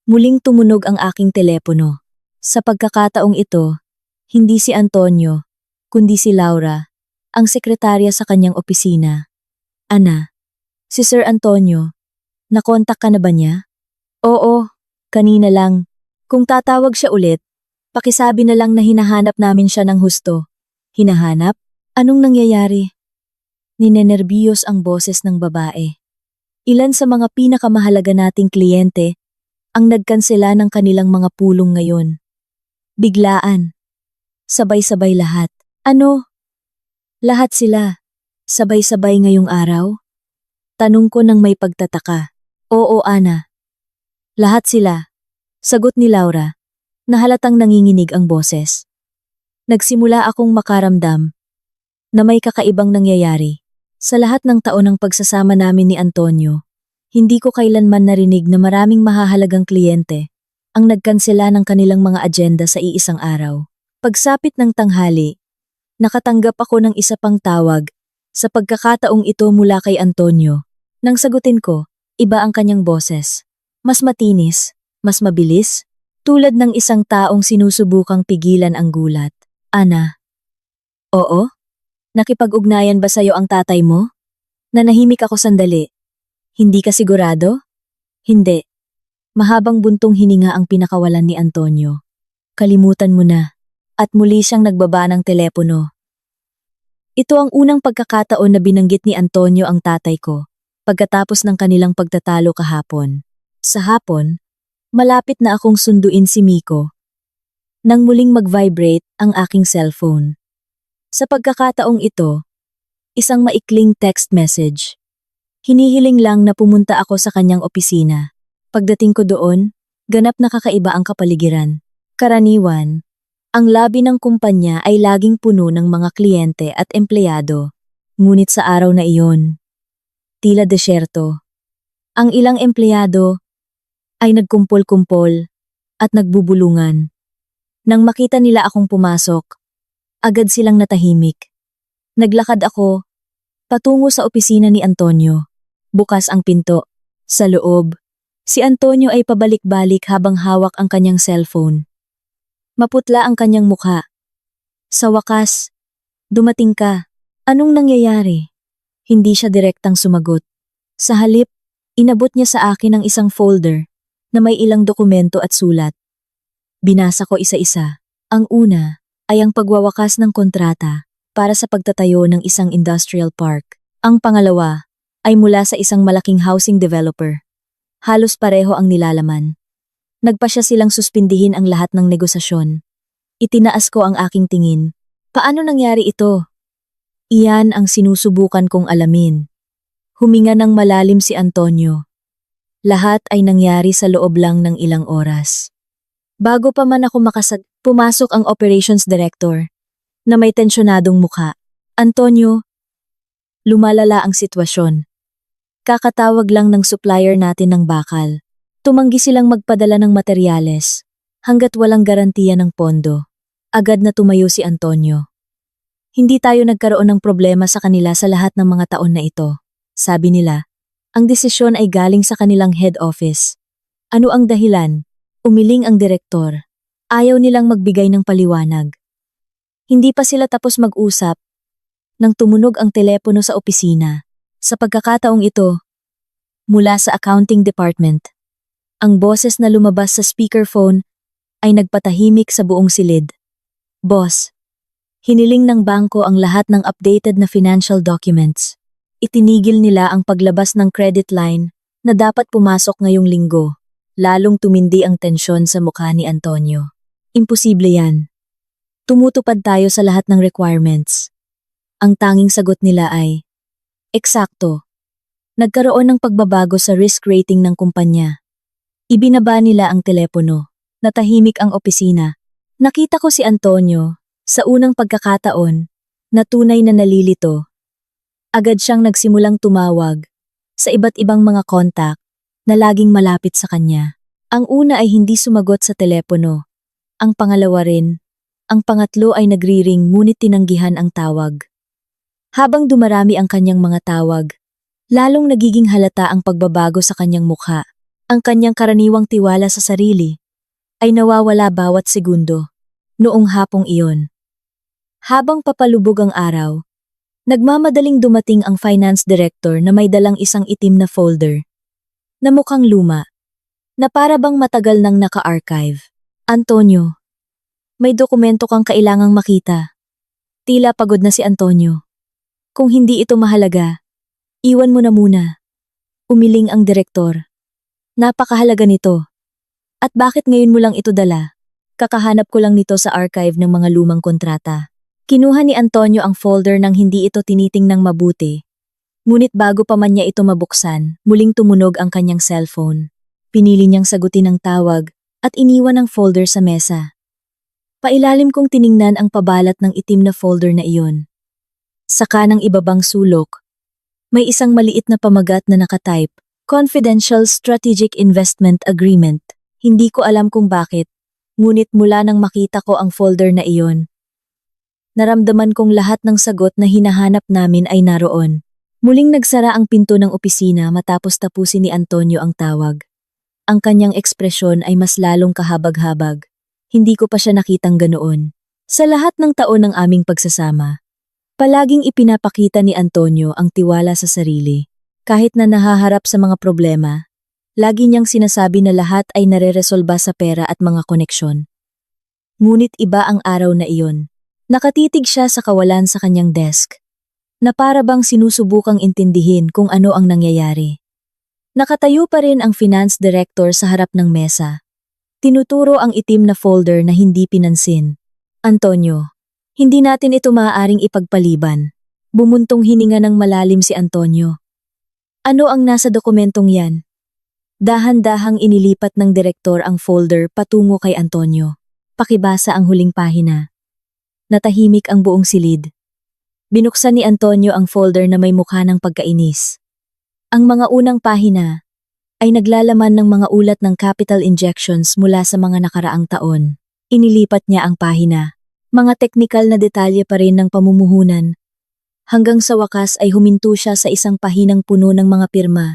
Speaker 1: muling tumunog ang aking telepono. Sa pagkakataong ito, hindi si Antonio, kundi si Laura, ang sekretarya sa kanyang opisina. Ana, si Sir Antonio, nakontak ka na ba niya? Oo, kanina lang. Kung tatawag siya ulit, pakisabi na lang na hinahanap namin siya ng husto. Hinahanap? Anong nangyayari? Ninenerbiyos ang boses ng babae. Ilan sa mga pinakamahalaga nating kliyente ang nagkansela ng kanilang mga pulong ngayon. Biglaan. Sabay-sabay lahat. Ano? Lahat sila. Sabay-sabay ngayong araw? Tanong ko nang may pagtataka. Oo, Ana. Lahat sila. Sagot ni Laura, na halatang nanginginig ang boses. Nagsimula akong makaramdam na may kakaibang nangyayari. Sa lahat ng taon ng pagsasama namin ni Antonio, hindi ko kailanman narinig na maraming mahahalagang kliyente ang nagkansela ng kanilang mga agenda sa iisang araw. Pagsapit ng tanghali, nakatanggap ako ng isa pang tawag sa pagkakataong ito mula kay Antonio. Nang sagutin ko, iba ang kanyang boses. Mas matinis, mas mabilis, tulad ng isang taong sinusubukang pigilan ang gulat. Ana. Oo? Nakipag-ugnayan ba sa'yo ang tatay mo? Nanahimik ako sandali. Hindi ka sigurado? Hindi. Mahabang buntong hininga ang pinakawalan ni Antonio. Kalimutan mo na. At muli siyang nagbaba ng telepono. Ito ang unang pagkakataon na binanggit ni Antonio ang tatay ko pagkatapos ng kanilang pagtatalo kahapon. Sa hapon, malapit na akong sunduin si Miko. Nang muling mag-vibrate ang aking cellphone. Sa pagkakataong ito, isang maikling text message. Hinihiling lang na pumunta ako sa kanyang opisina. Pagdating ko doon, Ganap na kakaiba ang kapaligiran. Karaniwan, ang labi ng kumpanya ay laging puno ng mga kliyente at empleyado. Ngunit sa araw na iyon, tila desyerto. Ang ilang empleyado ay nagkumpol-kumpol at nagbubulungan. Nang makita nila akong pumasok, agad silang natahimik. Naglakad ako patungo sa opisina ni Antonio. Bukas ang pinto. Sa loob, si Antonio ay pabalik-balik habang hawak ang kanyang cellphone. Maputla ang kanyang mukha. Sa wakas, dumating ka. Anong nangyayari? Hindi siya direktang sumagot. Sa halip, inabot niya sa akin ang isang folder na may ilang dokumento at sulat. Binasa ko isa-isa. Ang una ay ang pagwawakas ng kontrata para sa pagtatayo ng isang industrial park. Ang pangalawa ay mula sa isang malaking housing developer. Halos pareho ang nilalaman. Nagpasya silang suspindihin ang lahat ng negosasyon. Itinaas ko ang aking tingin. Paano nangyari ito? Iyan ang sinusubukan kong alamin. Huminga ng malalim si Antonio. Lahat ay nangyari sa loob lang ng ilang oras. Bago pa man ako pumasok ang operations director na may tensyonadong mukha. Antonio, lumalala ang sitwasyon. Kakatawag lang ng supplier natin ng bakal. Tumanggi silang magpadala ng materyales hanggat walang garantiya ng pondo. Agad na tumayo si Antonio. Hindi tayo nagkaroon ng problema sa kanila sa lahat ng mga taon na ito. Sabi nila, ang desisyon ay galing sa kanilang head office. Ano ang dahilan? Umiling ang direktor. Ayaw nilang magbigay ng paliwanag. Hindi pa sila tapos mag-usap nang tumunog ang telepono sa opisina. Sa pagkakataong ito, mula sa accounting department, ang boses na lumabas sa speakerphone ay nagpatahimik sa buong silid. Boss, hiniling ng bangko ang lahat ng updated na financial documents. Itinigil nila ang paglabas ng credit line na dapat pumasok ngayong linggo. Lalong tumindi ang tensyon sa mukha ni Antonio. Imposible yan. Tumutupad tayo sa lahat ng requirements. Ang tanging sagot nila ay, eksakto. Nagkaroon ng pagbabago sa risk rating ng kumpanya. Ibinaba nila ang telepono. Natahimik ang opisina. Nakita ko si Antonio sa unang pagkakataon na tunay na nalilito. Agad siyang nagsimulang tumawag sa iba't ibang mga kontak na laging malapit sa kanya. Ang una ay hindi sumagot sa telepono. Ang pangalawa rin. Ang pangatlo ay nagri-ring ngunit tinanggihan ang tawag. Habang dumarami ang kanyang mga tawag, lalong nagiging halata ang pagbabago sa kanyang mukha. Ang kanyang karaniwang tiwala sa sarili ay nawawala bawat segundo. Noong hapong iyon, habang papalubog ang araw, nagmamadaling dumating ang finance director na may dalang isang itim na folder na mukhang luma, na para bang matagal nang naka-archive. Antonio, may dokumento kang kailangang makita. Tila pagod na si Antonio. Kung hindi ito mahalaga, iwan mo na muna. Umiling ang direktor. Napakahalaga nito. At bakit ngayon mo lang ito dala? Kakahanap ko lang nito sa archive ng mga lumang kontrata. Kinuha ni Antonio ang folder nang hindi ito tinitingnang mabuti. Ngunit bago pa man niya ito mabuksan, muling tumunog ang kanyang cellphone. Pinili niyang sagutin ang tawag at iniwan ang folder sa mesa. Pailalim kong tiningnan ang pabalat ng itim na folder na iyon. Sa kanang ibabang sulok, may isang maliit na pamagat na nakatype, Confidential Strategic Investment Agreement. Hindi ko alam kung bakit, ngunit mula nang makita ko ang folder na iyon, naramdaman kong lahat ng sagot na hinahanap namin ay naroon. Muling nagsara ang pinto ng opisina matapos tapusin ni Antonio ang tawag. Ang kanyang ekspresyon ay mas lalong kahabag-habag. Hindi ko pa siya nakitang ganoon. Sa lahat ng taon ng aming pagsasama, palaging ipinapakita ni Antonio ang tiwala sa sarili. Kahit na nahaharap sa mga problema, lagi niyang sinasabi na lahat ay nareresolba sa pera at mga koneksyon. Ngunit iba ang araw na iyon. Nakatitig siya sa kawalan sa kanyang desk, na para bang sinusubukang intindihin kung ano ang nangyayari. Nakatayo pa rin ang finance director sa harap ng mesa. Tinuturo ang itim na folder na hindi pinansin. Antonio, hindi natin ito maaaring ipagpaliban. Bumuntong hininga ng malalim si Antonio. Ano ang nasa dokumentong yan? Dahan-dahang inilipat ng direktor ang folder patungo kay Antonio. Pakibasa ang huling pahina. Natahimik ang buong silid. Binuksan ni Antonio ang folder na may mukha ng pagkainis. Ang mga unang pahina ay naglalaman ng mga ulat ng capital injections mula sa mga nakaraang taon. Inilipat niya ang pahina. Mga teknikal na detalye pa rin ng pamumuhunan. Hanggang sa wakas ay huminto siya sa isang pahinang puno ng mga pirma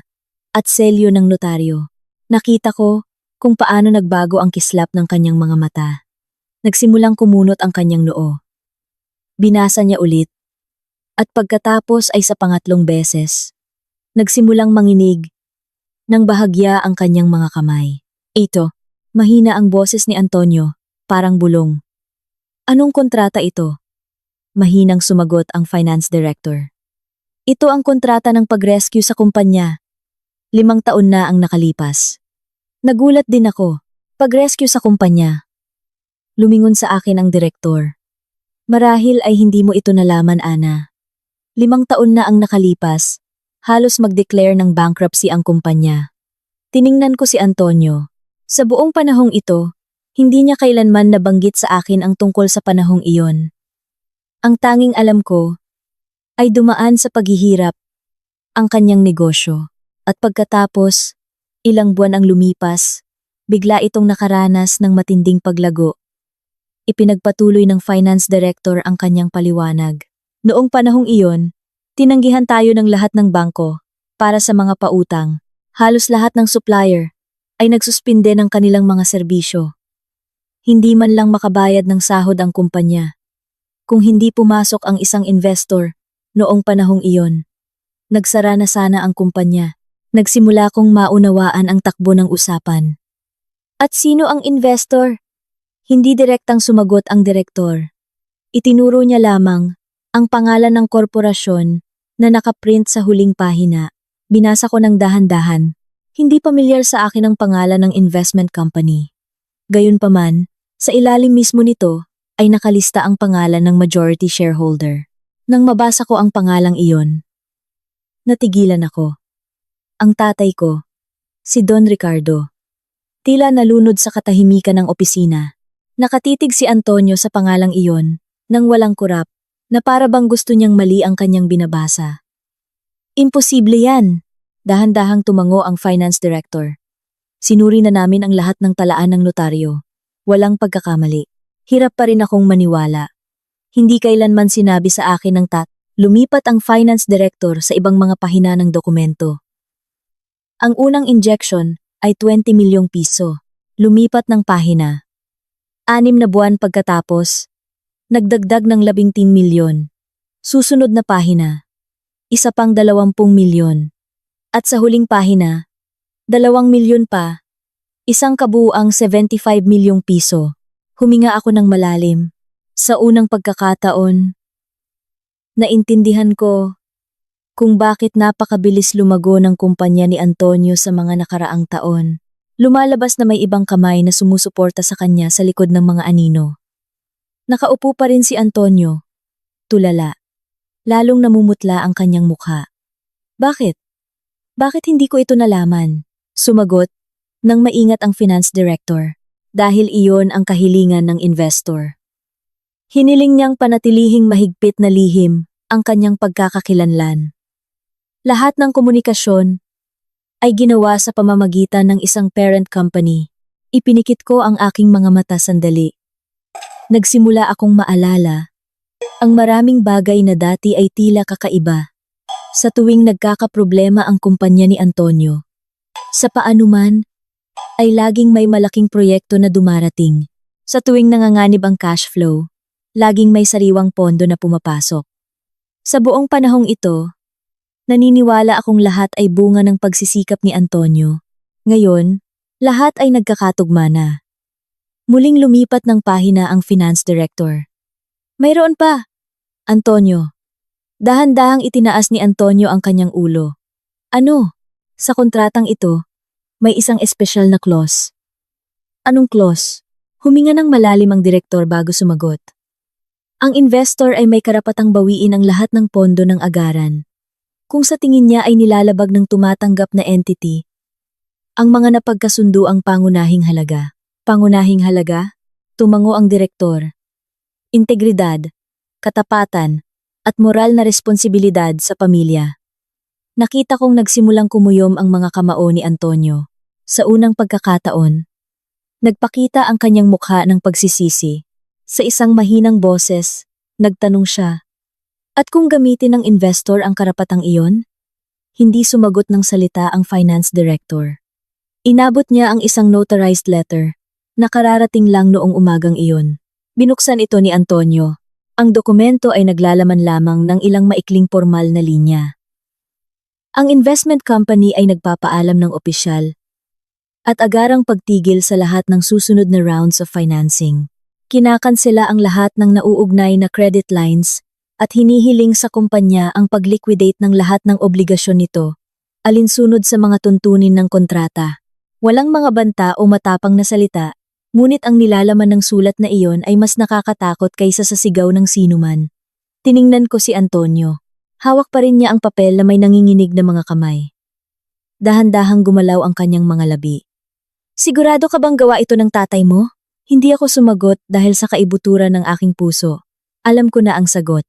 Speaker 1: at selyo ng notaryo. Nakita ko kung paano nagbago ang kislap ng kanyang mga mata. Nagsimulang kumunot ang kanyang noo. Binasa niya ulit. At pagkatapos ay sa pangatlong beses, nagsimulang manginig nang bahagya ang kanyang mga kamay. Ito, mahina ang boses ni Antonio, parang bulong. Anong kontrata ito? Mahinang sumagot ang finance director. Ito ang kontrata ng pag-rescue sa kumpanya. 5 taon na ang nakalipas. Nagulat din ako. Pag-rescue sa kumpanya. Lumingon sa akin ang direktor. Marahil ay hindi mo ito nalaman, Ana. 5 taon na ang nakalipas. Halos mag-declare ng bankruptcy ang kumpanya. Tiningnan ko si Antonio. Sa buong panahong ito, hindi niya kailanman nabanggit sa akin ang tungkol sa panahong iyon. Ang tanging alam ko ay dumaan sa paghihirap ang kanyang negosyo. At pagkatapos, ilang buwan ang lumipas, bigla itong nakaranas ng matinding paglago. Ipinagpatuloy ng finance director ang kanyang paliwanag. Noong panahong iyon, tinanggihan tayo ng lahat ng bangko para sa mga pautang. Halos lahat ng supplier ay nagsuspinde ng kanilang mga serbisyo. Hindi man lang makabayad ng sahod ang kumpanya. Kung hindi pumasok ang isang investor noong panahong iyon, nagsara na sana ang kumpanya. Nagsimula kong maunawaan ang takbo ng usapan. At sino ang investor? Hindi direktang sumagot ang direktor. Itinuro niya lamang ang pangalan ng korporasyon na nakaprint sa huling pahina. Binasa ko ng dahan-dahan. Hindi pamilyar sa akin ang pangalan ng investment company. Gayunpaman, sa ilalim mismo nito ay nakalista ang pangalan ng majority shareholder. Nang mabasa ko ang pangalang iyon, natigilan ako. Ang tatay ko, si Don Ricardo. Tila nalunod sa katahimikan ng opisina. Nakatitig si Antonio sa pangalang iyon, nang walang kurap, na para bang gusto niyang mali ang kanyang binabasa. Imposible yan! Dahan-dahang tumango ang finance director. Sinuri na namin ang lahat ng talaan ng notaryo. Walang pagkakamali. Hirap pa rin akong maniwala. Hindi kailanman sinabi sa akin ng lumipat ang finance director sa ibang mga pahina ng dokumento. Ang unang injection ay 20 milyong piso. Lumipat ng pahina. 6 na buwan pagkatapos, nagdagdag ng 11 milyon. Susunod na pahina, isa pang 20 milyon. At sa huling pahina, 2 milyon pa, isang kabuuang 75 milyong piso. Huminga ako ng malalim. Sa unang pagkakataon, naintindihan ko kung bakit napakabilis lumago ng kumpanya ni Antonio sa mga nakaraang taon. Lumalabas na may ibang kamay na sumusuporta sa kanya sa likod ng mga anino. Nakaupo pa rin si Antonio. Tulala. Lalong namumutla ang kanyang mukha. Bakit? Bakit hindi ko ito nalaman? Sumagot nang maingat ang finance director. Dahil iyon ang kahilingan ng investor. Hiniling niyang panatilihing mahigpit na lihim ang kanyang pagkakakilanlan. Lahat ng komunikasyon ay ginawa sa pamamagitan ng isang parent company. Ipinikit ko ang aking mga mata sandali. Nagsimula akong maalala ang maraming bagay na dati ay tila kakaiba. Sa tuwing nagkakaproblema ang kumpanya ni Antonio, sa paanuman, ay laging may malaking proyekto na dumarating. Sa tuwing nanganganib ang cash flow, laging may sariwang pondo na pumapasok. Sa buong panahong ito, naniniwala akong lahat ay bunga ng pagsisikap ni Antonio. Ngayon, lahat ay nagkakatugma na. Muling lumipat ng pahina ang finance director. Mayroon pa! Antonio. Dahan-dahang itinaas ni Antonio ang kanyang ulo. Ano? Sa kontratang ito, may isang espesyal na clause. Anong clause? Huminga ng malalim ang direktor bago sumagot. Ang investor ay may karapatang bawiin ang lahat ng pondo ng agaran. Kung sa tingin niya ay nilalabag ng tumatanggap na entity, Ang mga napagkasundo ang pangunahing halaga. Pangunahing halaga? Tumango ang direktor. Integridad, katapatan, at moral na responsibilidad sa pamilya. Nakita kong nagsimulang kumuyom ang mga kamao ni Antonio. Sa unang pagkakataon, nagpakita ang kanyang mukha ng pagsisisi. Sa isang mahinang boses, nagtanong siya, "At kung gamitin ng investor ang karapatang iyon?" Hindi sumagot ng salita ang finance director. Inabot niya ang isang notarized letter na kararating lang noong umagang iyon. Binuksan ito ni Antonio. Ang dokumento ay naglalaman lamang ng ilang maikling formal na linya. Ang investment company ay nagpapaalam ng opisyal at agarang pagtigil sa lahat ng susunod na rounds of financing. Kinakansela ang lahat ng nauugnay na credit lines at hinihiling sa kumpanya ang pag-liquidate ng lahat ng obligasyon nito, alinsunod sa mga tuntunin ng kontrata. Walang mga banta o matapang na salita, ngunit ang nilalaman ng sulat na iyon ay mas nakakatakot kaysa sa sigaw ng sinuman. Tiningnan ko si Antonio. Hawak pa rin niya ang papel na may nanginginig na mga kamay. Dahan-dahang gumalaw ang kanyang mga labi. "Sigurado ka bang gawa ito ng tatay mo?" Hindi ako sumagot dahil sa kaibuturan ng aking puso. Alam ko na ang sagot.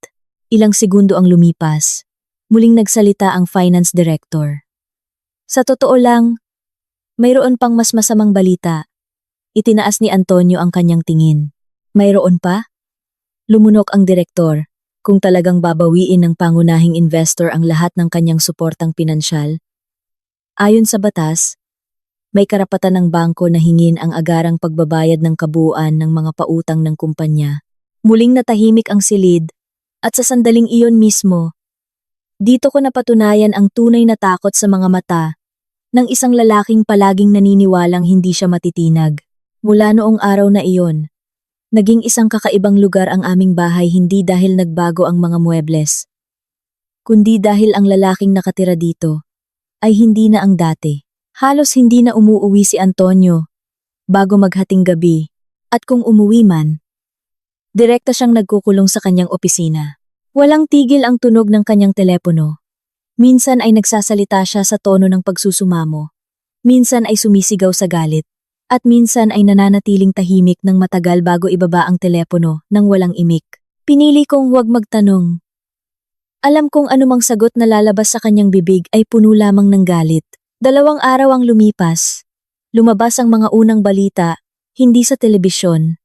Speaker 1: Ilang segundo ang lumipas. Muling nagsalita ang finance director. "Sa totoo lang, mayroon pang mas masamang balita." Itinaas ni Antonio ang kanyang tingin. "Mayroon pa?" Lumunok ang direktor. Kung talagang babawiin ng pangunahing investor ang lahat ng kanyang suportang pinansyal, ayon sa batas, may karapatan ng bangko na hingin ang agarang pagbabayad ng kabuuan ng mga pautang ng kumpanya. Muling natahimik ang silid, at sa sandaling iyon mismo, dito ko napatunayan ang tunay na takot sa mga mata ng isang lalaking palaging naniniwalang hindi siya matitinag. Mula noong araw na iyon, naging isang kakaibang lugar ang aming bahay hindi dahil nagbago ang mga muebles, kundi dahil ang lalaking nakatira dito ay hindi na ang dati. Halos hindi na umuuwi si Antonio bago maghating gabi, at kung umuwi man, direkta siyang nagkukulong sa kanyang opisina. Walang tigil ang tunog ng kanyang telepono. Minsan ay nagsasalita siya sa tono ng pagsusumamo, minsan ay sumisigaw sa galit, at minsan ay nananatiling tahimik ng matagal bago ibaba ang telepono nang walang imik. Pinili kong huwag magtanong. Alam kong anumang sagot na lalabas sa kanyang bibig ay puno lamang ng galit. 2 araw ang lumipas. Lumabas ang mga unang balita, hindi sa telebisyon,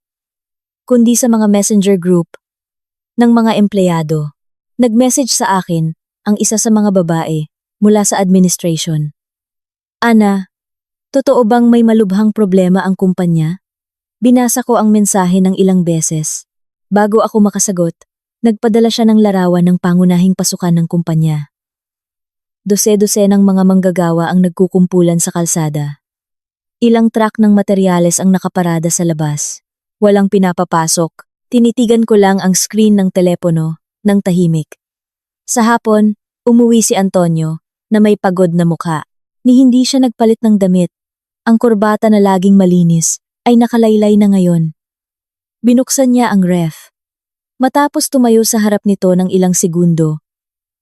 Speaker 1: kundi sa mga messenger group ng mga empleyado. Nag-message sa akin ang isa sa mga babae mula sa administration. "Ana, totoo bang may malubhang problema ang kumpanya?" Binasa ko ang mensahe ng ilang beses. Bago ako makasagot, nagpadala siya ng larawan ng pangunahing pasukan ng kumpanya. Dose-dosenang mga manggagawa ang nagkukumpulan sa kalsada. Ilang truck ng materyales ang nakaparada sa labas. Walang pinapapasok. Tinitigan ko lang ang screen ng telepono nang tahimik. Sa hapon, umuwi si Antonio na may pagod na mukha. Ni hindi siya nagpalit ng damit. Ang kurbata na laging malinis ay nakalaylay na ngayon. Binuksan niya ang ref. Matapos tumayo sa harap nito ng ilang segundo,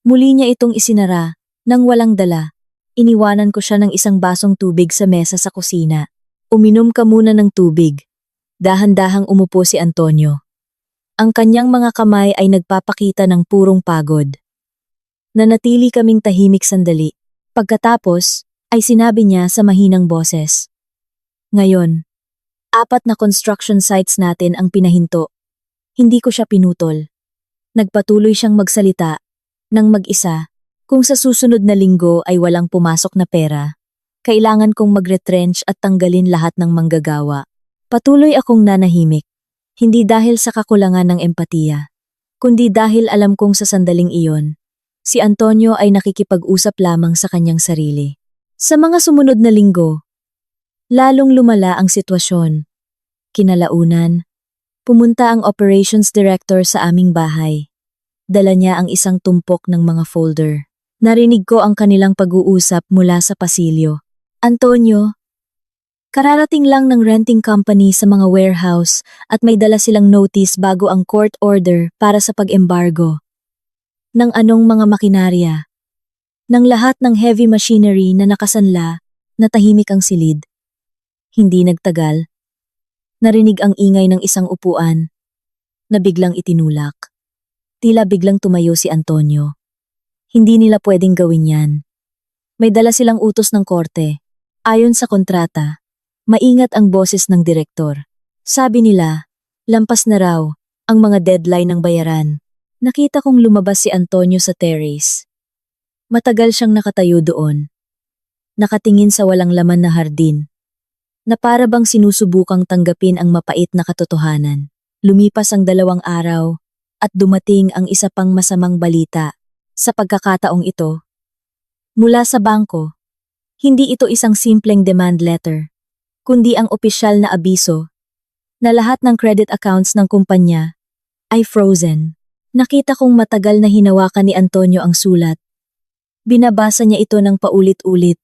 Speaker 1: muli niya itong isinara. Nang walang dala, iniwanan ko siya ng isang basong tubig sa mesa sa kusina. "Uminom ka muna ng tubig." Dahan-dahang umupo si Antonio. Ang kanyang mga kamay ay nagpapakita ng purong pagod. Nanatili kaming tahimik sandali. Pagkatapos, ay sinabi niya sa mahinang boses, "Ngayon, 4 na construction sites natin ang pinahinto." Hindi ko siya pinutol. Nagpatuloy siyang magsalita, nang mag-isa. "Kung sa susunod na linggo ay walang pumasok na pera, kailangan kong mag-retrench at tanggalin lahat ng manggagawa." Patuloy akong nanahimik, hindi dahil sa kakulangan ng empatiya, kundi dahil alam kong sa sandaling iyon, si Antonio ay nakikipag-usap lamang sa kanyang sarili. Sa mga sumunod na linggo, lalong lumala ang sitwasyon. Kinalaunan, pumunta ang operations director sa aming bahay. Dala niya ang isang tumpok ng mga folder. Narinig ko ang kanilang pag-uusap mula sa pasilyo. "Antonio, kararating lang ng renting company sa mga warehouse at may dala silang notice bago ang court order para sa pag-embargo. Ng anong mga makinarya? Ng lahat ng heavy machinery na nakasanla Natahimik ang silid. Hindi nagtagal. Narinig ang ingay ng isang upuan na biglang itinulak. Tila biglang tumayo si Antonio. Hindi nila pwedeng gawin yan. May dala silang utos ng korte. Ayon sa kontrata, maingat ang boses ng direktor. Sabi nila, lampas na raw ang mga deadline ng bayaran. Nakita kong lumabas si Antonio sa terrace. Matagal siyang nakatayo doon. Nakatingin sa walang laman na hardin. Na para bang sinusubukang tanggapin ang mapait na katotohanan. Lumipas ang 2 araw at dumating ang isa pang masamang balita. Sa pagkakataong ito, mula sa bangko, hindi ito isang simpleng demand letter, kundi ang opisyal na abiso na lahat ng credit accounts ng kumpanya ay frozen. Nakita kong matagal na hinawakan ni Antonio ang sulat. Binabasa niya ito ng paulit-ulit,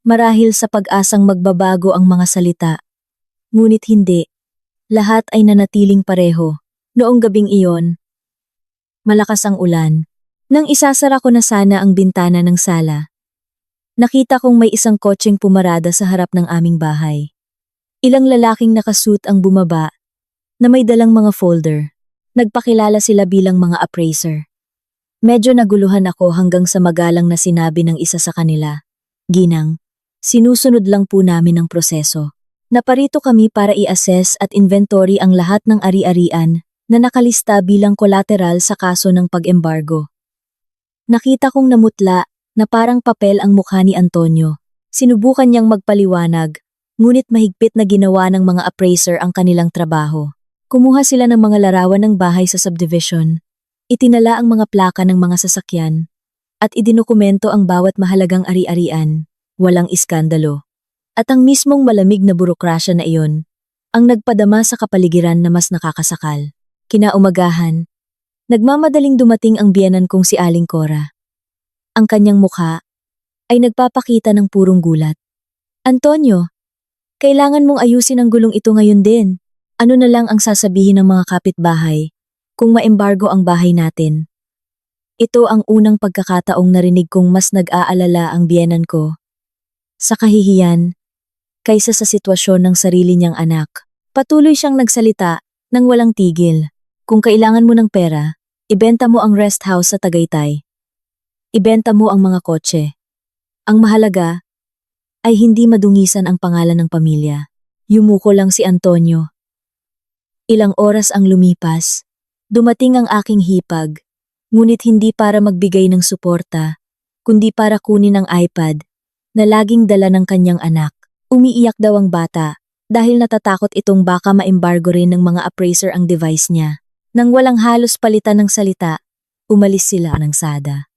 Speaker 1: marahil sa pag-asang magbabago ang mga salita. Ngunit hindi. Lahat ay nanatiling pareho. Noong gabing iyon, malakas ang ulan. Nang isasara ko na sana ang bintana ng sala, nakita kong may isang kotseng pumarada sa harap ng aming bahay. Ilang lalaking nakasuit ang bumaba na may dalang mga folder. Nagpakilala sila bilang mga appraiser. Medyo naguluhan ako hanggang sa magalang na sinabi ng isa sa kanila, "Ginang, sinusunod lang po namin ang proseso. Naparito kami para i-assess at inventory ang lahat ng ari-arian na nakalista bilang collateral sa kaso ng pag-embargo." Nakita kong namutla na parang papel ang mukha ni Antonio. Sinubukan niyang magpaliwanag, ngunit mahigpit na ginawa ng mga appraiser ang kanilang trabaho. Kumuha sila ng mga larawan ng bahay sa subdivision, itinala ang mga plaka ng mga sasakyan, at idinukumento ang bawat mahalagang ari-arian, walang iskandalo. At ang mismong malamig na burokrasya na iyon, ang nagpadama sa kapaligiran na mas nakakasakal. Kinaumagahan, nagmamadaling dumating ang biyenan kong si Aling Cora. Ang kanyang mukha ay nagpapakita ng purong gulat. "Antonio, kailangan mong ayusin ang gulong ito ngayon din. Ano na lang ang sasabihin ng mga kapitbahay kung maembargo ang bahay natin?" Ito ang unang pagkakataong narinig kong mas nag-aalala ang biyenan ko sa kahihiyan kaysa sa sitwasyon ng sarili niyang anak. Patuloy siyang nagsalita nang walang tigil. "Kung kailangan mo ng pera, ibenta mo ang rest house sa Tagaytay. Ibenta mo ang mga kotse. Ang mahalaga ay hindi madungisan ang pangalan ng pamilya." Yumuko lang si Antonio. Ilang oras ang lumipas. Dumating ang aking hipag, ngunit hindi para magbigay ng suporta, kundi para kunin ang iPad na laging dala ng kanyang anak. Umiiyak daw ang bata dahil natatakot itong baka maembargo rin ng mga appraiser ang device niya. Nang walang halos palitan ng salita, umalis sila ng sada.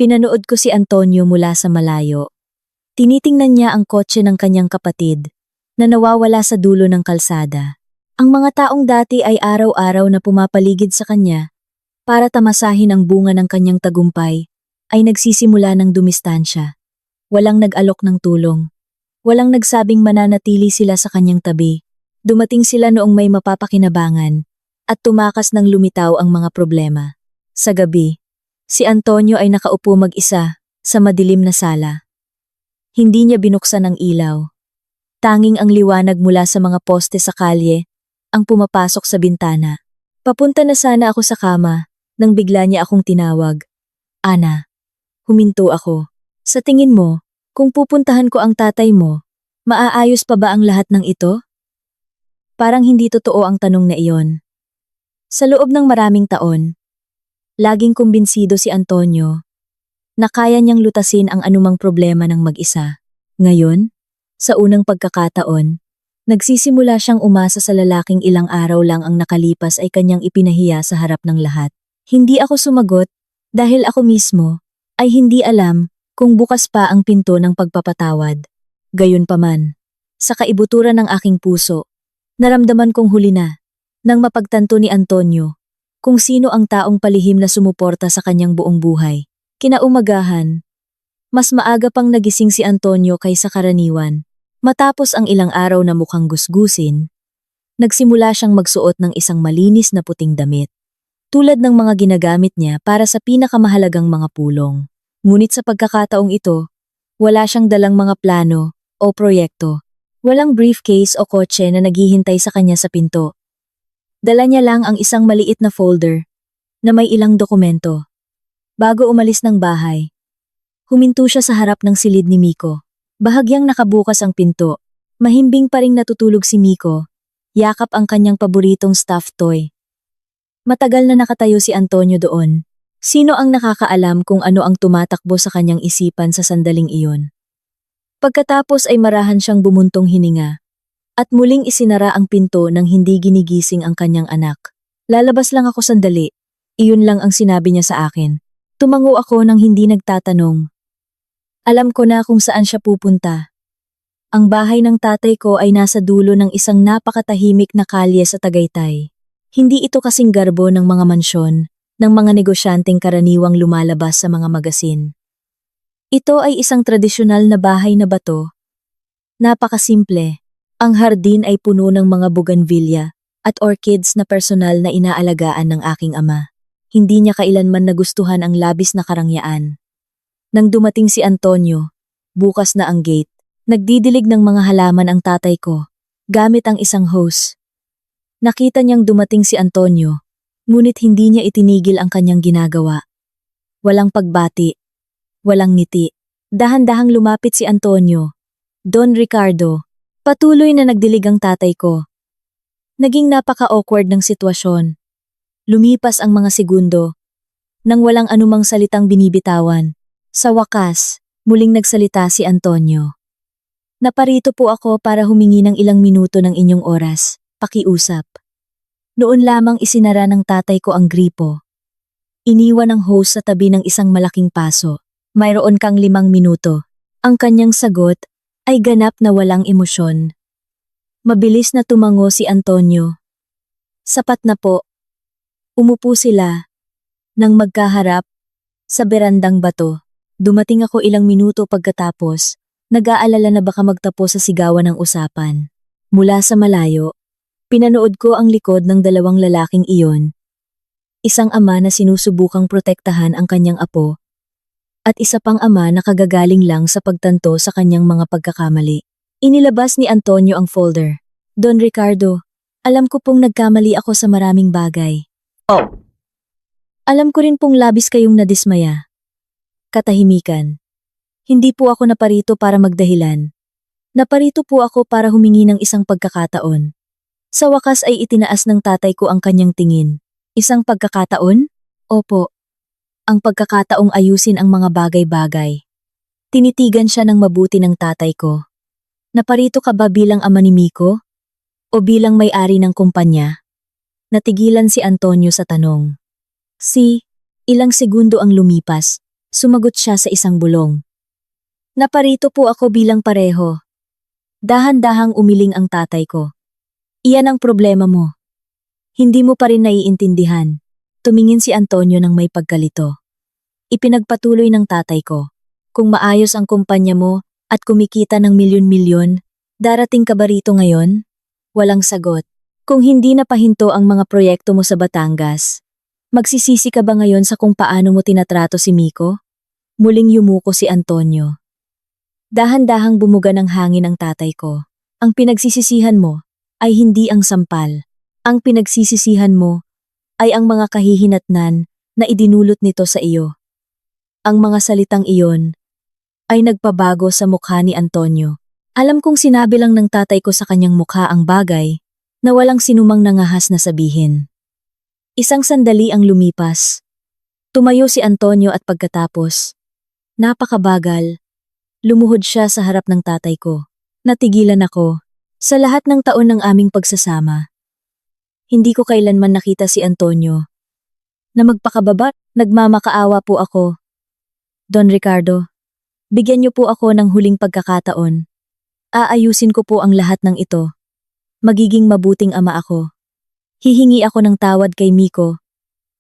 Speaker 1: Pinanood ko si Antonio mula sa malayo. Tinitingnan niya ang kotse ng kanyang kapatid na nawawala sa dulo ng kalsada. Ang mga taong dati ay araw-araw na pumapaligid sa kanya para tamasahin ang bunga ng kanyang tagumpay ay nagsisimula ng dumistansya. Walang nag-alok ng tulong. Walang nagsabing mananatili sila sa kanyang tabi. Dumating sila noong may mapapakinabangan at tumakas ng lumitaw ang mga problema. Sa gabi, si Antonio ay nakaupo mag-isa sa madilim na sala. Hindi niya binuksan ang ilaw. Tanging ang liwanag mula sa mga poste sa kalye ang pumapasok sa bintana. Papunta na sana ako sa kama nang bigla niya akong tinawag. "Ana." Huminto ako. "Sa tingin mo, kung pupuntahan ko ang tatay mo, maaayos pa ba ang lahat ng ito?" Parang hindi totoo ang tanong na iyon. Sa loob ng maraming taon, laging kumbinsido si Antonio na kaya niyang lutasin ang anumang problema ng mag-isa. Ngayon, sa unang pagkakataon, nagsisimula siyang umasa sa lalaking ilang araw lang ang nakalipas ay kanyang ipinahiya sa harap ng lahat. Hindi ako sumagot dahil ako mismo ay hindi alam kung bukas pa ang pinto ng pagpapatawad. Gayunpaman, sa kaibuturan ng aking puso, naramdaman kong huli na nang mapagtanto ni Antonio kung sino ang taong palihim na sumuporta sa kanyang buong buhay. Kinaumagahan, mas maaga pang nagising si Antonio kaysa karaniwan. Matapos ang ilang araw na mukhang gusgusin, nagsimula siyang magsuot ng isang malinis na puting damit, tulad ng mga ginagamit niya para sa pinakamahalagang mga pulong. Ngunit sa pagkakataong ito, Wala siyang dalang mga plano o proyekto. Walang briefcase o kotse na naghihintay sa kanya sa pinto. Dala niya lang ang isang maliit na folder na may ilang dokumento. Bago umalis ng bahay, huminto siya sa harap ng silid ni Miko. Bahagyang nakabukas ang pinto. Mahimbing pa ring natutulog si Miko. Yakap ang kanyang paboritong stuffed toy. Matagal na nakatayo si Antonio doon. Sino ang nakakaalam kung ano ang tumatakbo sa kanyang isipan sa sandaling iyon? Pagkatapos ay marahan siyang bumuntong hininga. At muling isinara ang pinto nang hindi ginigising ang kanyang anak. Lalabas lang ako sandali. Iyon lang ang sinabi niya sa akin. Tumango ako nang hindi nagtatanong. Alam ko na kung saan siya pupunta. Ang bahay ng tatay ko ay nasa dulo ng isang napakatahimik na kalye sa Tagaytay. Hindi ito kasing garbo ng mga mansyon, ng mga negosyanteng karaniwang lumalabas sa mga magasin. Ito ay isang tradisyonal na bahay na bato. Napakasimple. Ang hardin ay puno ng mga bougainvillea at orchids na personal na inaalagaan ng aking ama. Hindi niya kailanman nagustuhan ang labis na karangyaan. Nang dumating si Antonio, bukas na ang gate. Nagdidilig ng mga halaman ang tatay ko, gamit ang isang hose. Nakita niyang dumating si Antonio, ngunit hindi niya itinigil ang kanyang ginagawa. Walang pagbati. Walang ngiti. Dahan-dahang lumapit si Antonio. Don Ricardo. Patuloy na nagdilig ang tatay ko. Naging napaka-awkward ng sitwasyon. Lumipas ang mga segundo. Nang walang anumang salitang binibitawan. Sa wakas, muling nagsalita si Antonio. Naparito po ako para humingi ng ilang minuto ng inyong oras. Pakiusap. Noon lamang isinara ng tatay ko ang gripo. Iniwan ang hose sa tabi ng isang malaking paso. Mayroon kang 5 minuto. Ang kanyang sagot ay ganap na walang emosyon. Mabilis na tumango si Antonio. Sapat na po. Umupo sila. Nang magkaharap, sa berandang bato. Dumating ako ilang minuto pagkatapos. Nag-aalala na baka magtapos sa sigawan ng usapan. Mula sa malayo, pinanood ko ang likod ng 2 lalaking iyon. Isang ama na sinusubukang protektahan ang kanyang apo. At isa pang ama na kagagaling lang sa pagtanto sa kanyang mga pagkakamali. Inilabas ni Antonio ang folder. Don Ricardo, alam ko pong nagkamali ako sa maraming bagay. Oh. Alam ko rin pong labis kayong nadismaya. Katahimikan. Hindi po ako naparito para magdahilan. Naparito po ako para humingi ng isang pagkakataon. Sa wakas ay itinaas ng tatay ko ang kanyang tingin. Isang pagkakataon? Opo. Ang pagkakataong ayusin ang mga bagay-bagay. Tinitigan siya ng mabuti ng tatay ko. Naparito ka ba bilang ama ni Miko? O bilang may-ari ng kumpanya? Natigilan si Antonio sa tanong. Ilang segundo ang lumipas, sumagot siya sa isang bulong. Naparito po ako bilang pareho. Dahan-dahang umiling ang tatay ko. Iyan ang problema mo. Hindi mo pa rin naiintindihan. Tumingin si Antonio ng may pagkalito. Ipinagpatuloy ng tatay ko. Kung maayos ang kumpanya mo at kumikita ng milyon-milyon, darating ka ba rito ngayon? Walang sagot. Kung hindi napahinto ang mga proyekto mo sa Batangas, magsisisi ka ba ngayon sa kung paano mo tinatrato si Miko? Muling yumuko si Antonio. Dahan-dahang bumuga ng hangin ang tatay ko. Ang pinagsisisihan mo ay hindi ang sampal. Ang pinagsisisihan mo ay ang mga kahihinatnan na idinulot nito sa iyo. Ang mga salitang iyon ay nagpabago sa mukha ni Antonio. Alam kong sinabi lang ng tatay ko sa kanyang mukha ang bagay na walang sinumang nangahas na sabihin. Isang sandali ang lumipas. Tumayo si Antonio at pagkatapos, napakabagal, lumuhod siya sa harap ng tatay ko. Natigilan ako. Sa lahat ng taon ng aming pagsasama, hindi ko kailanman nakita si Antonio na magpakababa. Nagmamakaawa po ako. Don Ricardo, bigyan niyo po ako ng huling pagkakataon. Aayusin ko po ang lahat ng ito. Magiging mabuting ama ako. Hihingi ako ng tawad kay Miko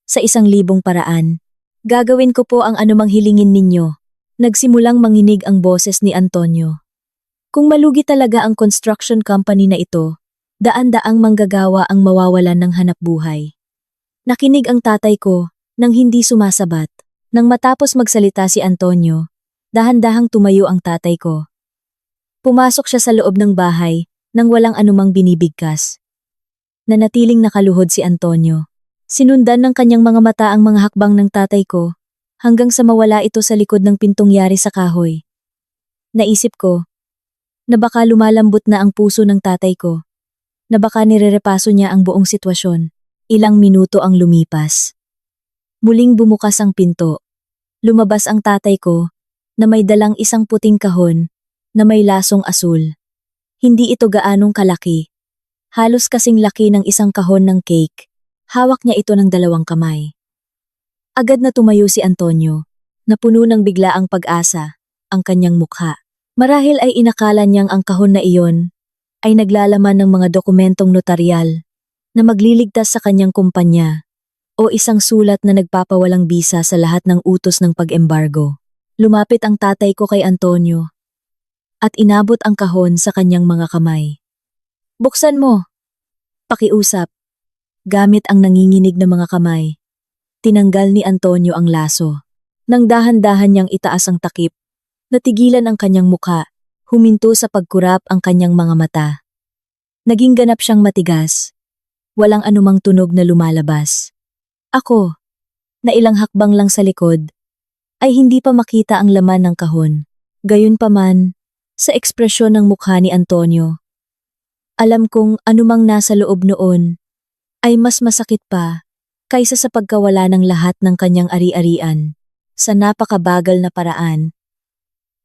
Speaker 1: sa 1,000 paraan. Gagawin ko po ang anumang hilingin ninyo. Nagsimulang manginig ang boses ni Antonio. Kung malugi talaga ang construction company na ito, daan-daang manggagawa ang mawawalan ng hanapbuhay. Nakinig ang tatay ko nang hindi sumasabat. Nang matapos magsalita si Antonio, Dahan-dahang tumayo ang tatay ko. Pumasok siya sa loob ng bahay nang walang anumang binibigkas. Nanatiling nakaluhod si Antonio. Sinundan ng kanyang mga mata ang mga hakbang ng tatay ko hanggang sa mawala ito sa likod ng pintong yari sa kahoy. Naisip ko na baka lumalambot na ang puso ng tatay ko, na baka nirerepaso niya ang buong sitwasyon. Ilang minuto ang lumipas. Muling bumukas ang pinto. Lumabas ang tatay ko na may dalang isang puting kahon na may lasong asul. Hindi ito gaanong kalaki. Halos kasing laki ng isang kahon ng cake. Hawak niya ito ng 2 kamay. Agad na tumayo si Antonio, napuno ng biglaang pag-asa ang kanyang mukha. Marahil ay inakala niyang ang kahon na iyon ay naglalaman ng mga dokumentong notaryal na magliligtas sa kanyang kumpanya o isang sulat na nagpapawalang bisa sa lahat ng utos ng pag-embargo. Lumapit ang tatay ko kay Antonio at inabot ang kahon sa kanyang mga kamay. Buksan mo! Pakiusap. Gamit ang nanginginig na mga kamay, tinanggal ni Antonio ang laso. Nang dahan-dahan niyang itaas ang takip, natigilan ang kanyang mukha, huminto sa pagkurap ang kanyang mga mata. Naging ganap siyang matigas. Walang anumang tunog na lumalabas. Ako, na ilang hakbang lang sa likod, ay hindi pa makita ang laman ng kahon. Gayunpaman, sa ekspresyon ng mukha ni Antonio, alam kong anumang nasa loob noon ay mas masakit pa kaysa sa pagkawala ng lahat ng kanyang ari-arian. Sa napakabagal na paraan,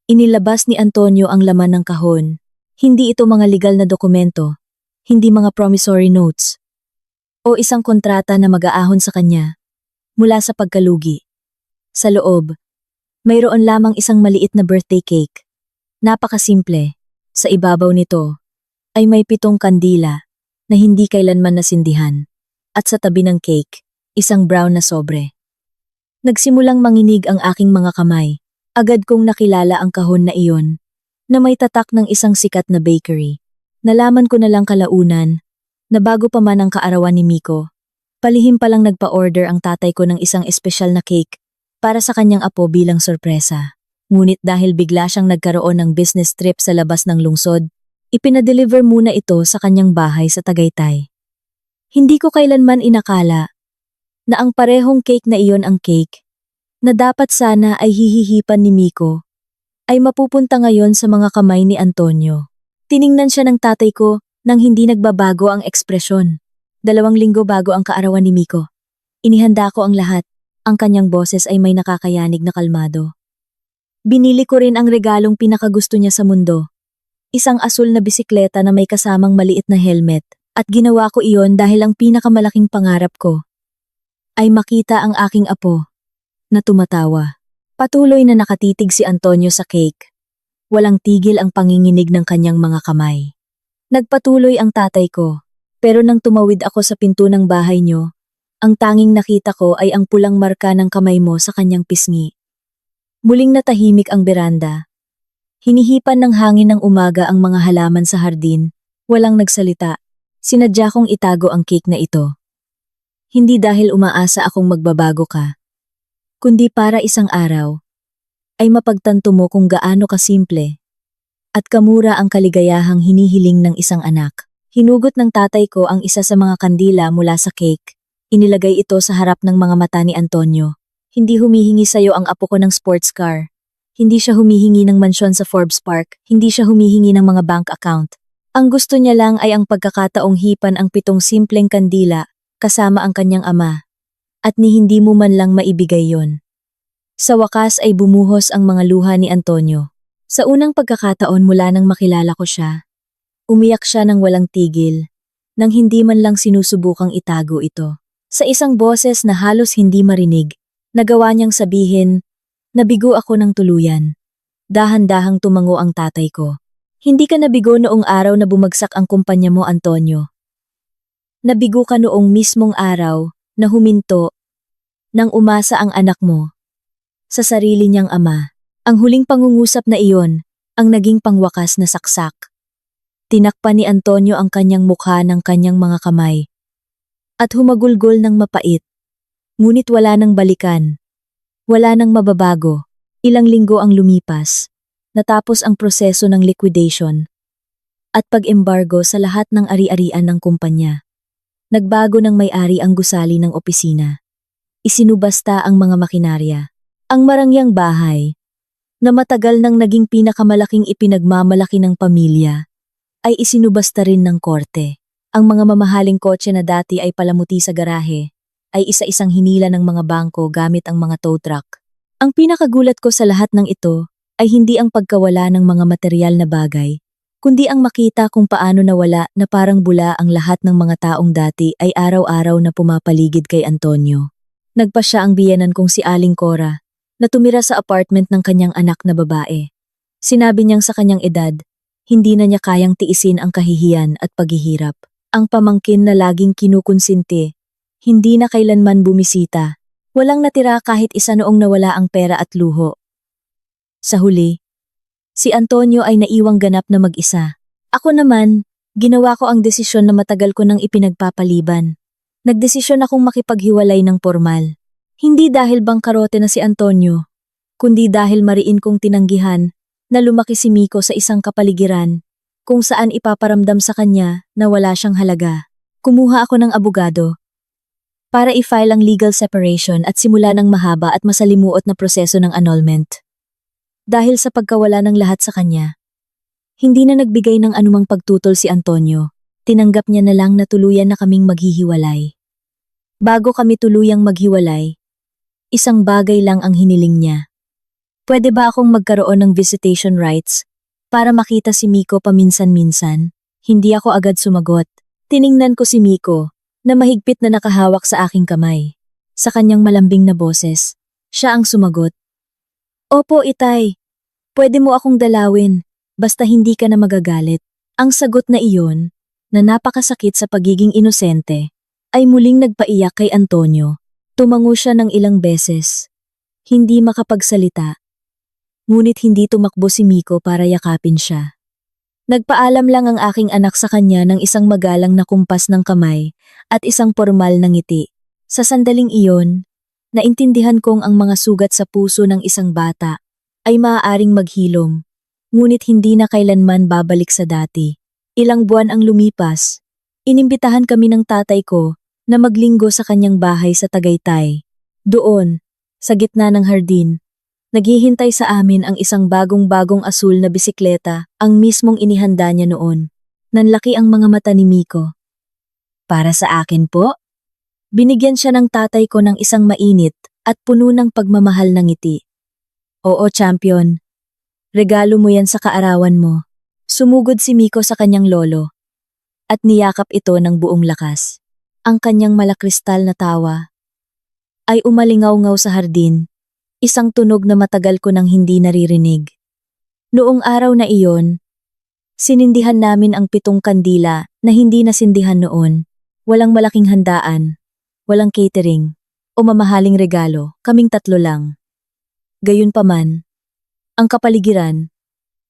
Speaker 1: inilabas ni Antonio ang laman ng kahon. Hindi ito mga legal na dokumento, hindi mga promissory notes, o isang kontrata na mag-aahon sa kanya mula sa pagkalugi. Sa loob, mayroon lamang isang maliit na birthday cake. Napakasimple. Sa ibabaw nito ay may 7 kandila na hindi kailanman nasindihan, at sa tabi ng cake, isang brown na sobre. Nagsimulang manginig ang aking mga kamay. Agad kong nakilala ang kahon na iyon, na may tatak ng isang sikat na bakery. Nalaman ko na lang kalaunan, na bago pa man ang kaarawan ni Miko, palihim palang nagpa-order ang tatay ko ng isang espesyal na cake para sa kanyang apo bilang sorpresa. Ngunit dahil bigla siyang nagkaroon ng business trip sa labas ng lungsod, ipinadeliver muna ito sa kanyang bahay sa Tagaytay. Hindi ko kailanman inakala na ang parehong cake na iyon ang cake na dapat sana ay hihihipan ni Miko ay mapupunta ngayon sa mga kamay ni Antonio. Tiningnan siya ng tatay ko nang hindi nagbabago ang ekspresyon. 2 linggo bago ang kaarawan ni Miko. Inihanda ko ang lahat. Ang kanyang boses ay may nakakayanig na kalmado. Binili ko rin ang regalong pinakagusto niya sa mundo. Isang asul na bisikleta na may kasamang maliit na helmet, at ginawa ko iyon dahil ang pinakamalaking pangarap ko ay makita ang aking apo na tumatawa. Patuloy na nakatitig si Antonio sa cake. Walang tigil ang panginginig ng kanyang mga kamay. Nagpatuloy ang tatay ko, pero nang tumawid ako sa pinto ng bahay niyo, ang tanging nakita ko ay ang pulang marka ng kamay mo sa kanyang pisngi. Muling natahimik ang beranda. Hinihipan ng hangin ng umaga ang mga halaman sa hardin. Walang nagsalita. Sinadya kong itago ang cake na ito. Hindi dahil umaasa akong magbabago ka, kundi para isang araw ay mapagtanto mo kung gaano kasimple at kamura ang kaligayahang hinihiling ng isang anak. Hinugot ng tatay ko ang isa sa mga kandila mula sa cake. Inilagay ito sa harap ng mga mata ni Antonio. Hindi humihingi sa'yo ang apo ko ng sports car. Hindi siya humihingi ng mansyon sa Forbes Park. Hindi siya humihingi ng mga bank account. Ang gusto niya lang ay ang pagkakataong hipan ang 7 simpleng kandila kasama ang kanyang ama. At ni hindi mo man lang maibigay yon. Sa wakas ay bumuhos ang mga luha ni Antonio. Sa unang pagkakataon mula nang makilala ko siya, umiyak siya ng walang tigil, nang hindi man lang sinusubukang itago ito. Sa isang boses na halos hindi marinig, nagawa niyang sabihin, nabigo ako ng tuluyan. Dahan-dahang tumango ang tatay ko. Hindi ka nabigo noong araw na bumagsak ang kumpanya mo, Antonio. Nabigo ka noong mismong araw na huminto nang umasa ang anak mo sa sarili niyang ama. Ang huling pangungusap na iyon ang naging pangwakas na saksak. Tinakpan ni Antonio ang kanyang mukha ng kanyang mga kamay at humagulgol ng mapait. Ngunit wala nang balikan. Wala nang mababago. Ilang linggo ang lumipas. Natapos ang proseso ng liquidation at pag-embargo sa lahat ng ari-arian ng kumpanya. Nagbago ng may-ari ang gusali ng opisina. Isinubasta ang mga makinarya. Ang marangyang bahay, na matagal nang naging pinakamalaking ipinagmamalaki ng pamilya, ay isinubasta rin ng korte. Ang mga mamahaling kotse na dati ay palamuti sa garahe, ay isa-isang hinila ng mga bangko gamit ang mga tow truck. Ang pinakagulat ko sa lahat ng ito ay hindi ang pagkawala ng mga materyal na bagay, kundi ang makita kung paano nawala na parang bula ang lahat ng mga taong dati ay araw-araw na pumapaligid kay Antonio. Nagpa siya ang biyenan kong si Aling Cora, na tumira sa apartment ng kanyang anak na babae. Sinabi niyang sa kanyang edad, hindi na niya kayang tiisin ang kahihiyan at paghihirap. Ang pamangkin na laging kinukonsinti, hindi na kailanman bumisita. Walang natira kahit isa noong nawala ang pera at luho. Sa huli, si Antonio ay naiwang ganap na mag-isa. Ako naman, ginawa ko ang desisyon na matagal ko nang ipinagpapaliban. Nagdesisyon akong makipaghiwalay ng formal. Hindi dahil bangkarote na si Antonio, kundi dahil mariin kong tinanggihan na lumaki si Miko sa isang kapaligiran kung saan ipaparamdam sa kanya na wala siyang halaga. Kumuha ako ng abogado para i-file ang legal separation at simula ng mahaba at masalimuot na proseso ng annulment. Dahil sa pagkawala ng lahat sa kanya, hindi na nagbigay ng anumang pagtutol si Antonio. Tinanggap niya na lang na tuluyan na kaming maghihiwalay. Bago kami tuluyang maghiwalay, isang bagay lang ang hiniling niya. Pwede ba akong magkaroon ng visitation rights para makita si Miko paminsan-minsan? Hindi ako agad sumagot. Tiningnan ko si Miko na mahigpit na nakahawak sa aking kamay. Sa kanyang malambing na boses, siya ang sumagot. Opo, Itay. Pwede mo akong dalawin, basta hindi ka na magagalit. Ang sagot na iyon, na napakasakit sa pagiging inosente, ay muling nagpaiyak kay Antonio. Tumango siya ng ilang beses. Hindi makapagsalita. Ngunit hindi tumakbo si Miko para yakapin siya. Nagpaalam lang ang aking anak sa kanya ng isang magalang na kumpas ng kamay at isang formal na ngiti. Sa sandaling iyon, naintindihan kong ang mga sugat sa puso ng isang bata ay maaaring maghilom, ngunit hindi na kailanman babalik sa dati. Ilang buwan ang lumipas, inimbitahan kami ng tatay ko na maglinggo sa kanyang bahay sa Tagaytay. Doon, sa gitna ng hardin, naghihintay sa amin ang isang bagong-bagong asul na bisikleta, ang mismong inihanda niya noon. Nanlaki ang mga mata ni Miko. Para sa akin po? Binigyan siya ng tatay ko ng isang mainit at puno ng pagmamahal na ngiti. Oo, champion. Regalo mo yan sa kaarawan mo. Sumugod si Miko sa kanyang lolo at niyakap ito ng buong lakas. Ang kanyang malakristal na tawa ay umalingaw-ngaw sa hardin. Isang tunog na matagal ko nang hindi naririnig. Noong araw na iyon, sinindihan namin ang 7 kandila na hindi nasindihan noon. Walang malaking handaan, walang catering, o mamahaling regalo, kaming 3 lang. Gayunpaman, ang kapaligiran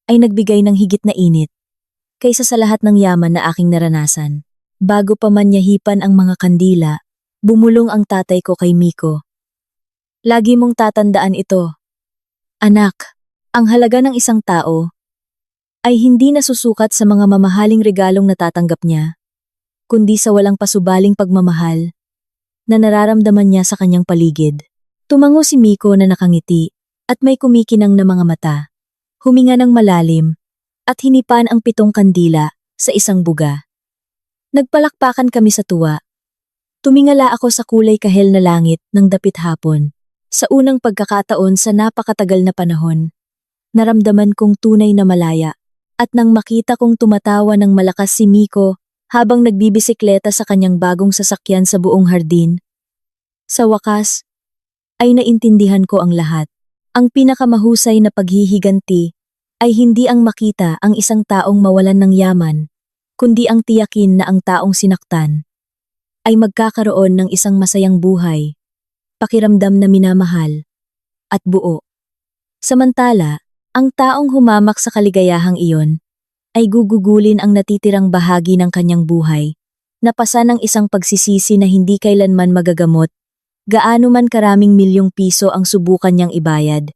Speaker 1: ay nagbigay ng higit na init kaysa sa lahat ng yaman na aking naranasan. Bago pa man niya hipan ang mga kandila, bumulong ang tatay ko kay Miko. Lagi mong tatandaan ito. Anak, ang halaga ng isang tao ay hindi nasusukat sa mga mamahaling regalong natatanggap niya, kundi sa walang pasubaling pagmamahal na nararamdaman niya sa kanyang paligid. Tumango si Miko na nakangiti at may kumikinang na mga mata. Huminga ng malalim at hinipan ang 7 kandila sa isang buga. Nagpalakpakan kami sa tuwa. Tumingala ako sa kulay kahel na langit ng dapit hapon. Sa unang pagkakataon sa napakatagal na panahon, naramdaman kong tunay na malaya. At nang makita kong tumatawa ng malakas si Miko habang nagbibisikleta sa kanyang bagong sasakyan sa buong hardin, sa wakas, ay naintindihan ko ang lahat. Ang pinakamahusay na paghihiganti ay hindi ang makita ang isang taong mawalan ng yaman, kundi ang tiyakin na ang taong sinaktan ay magkakaroon ng isang masayang buhay, pakiramdam na minamahal, at buo. Samantala, ang taong humamak sa kaligayahang iyon ay gugugulin ang natitirang bahagi ng kanyang buhay, napasa ng isang pagsisisi na hindi kailanman magagamot, gaano man karaming milyong piso ang subukan niyang ibayad.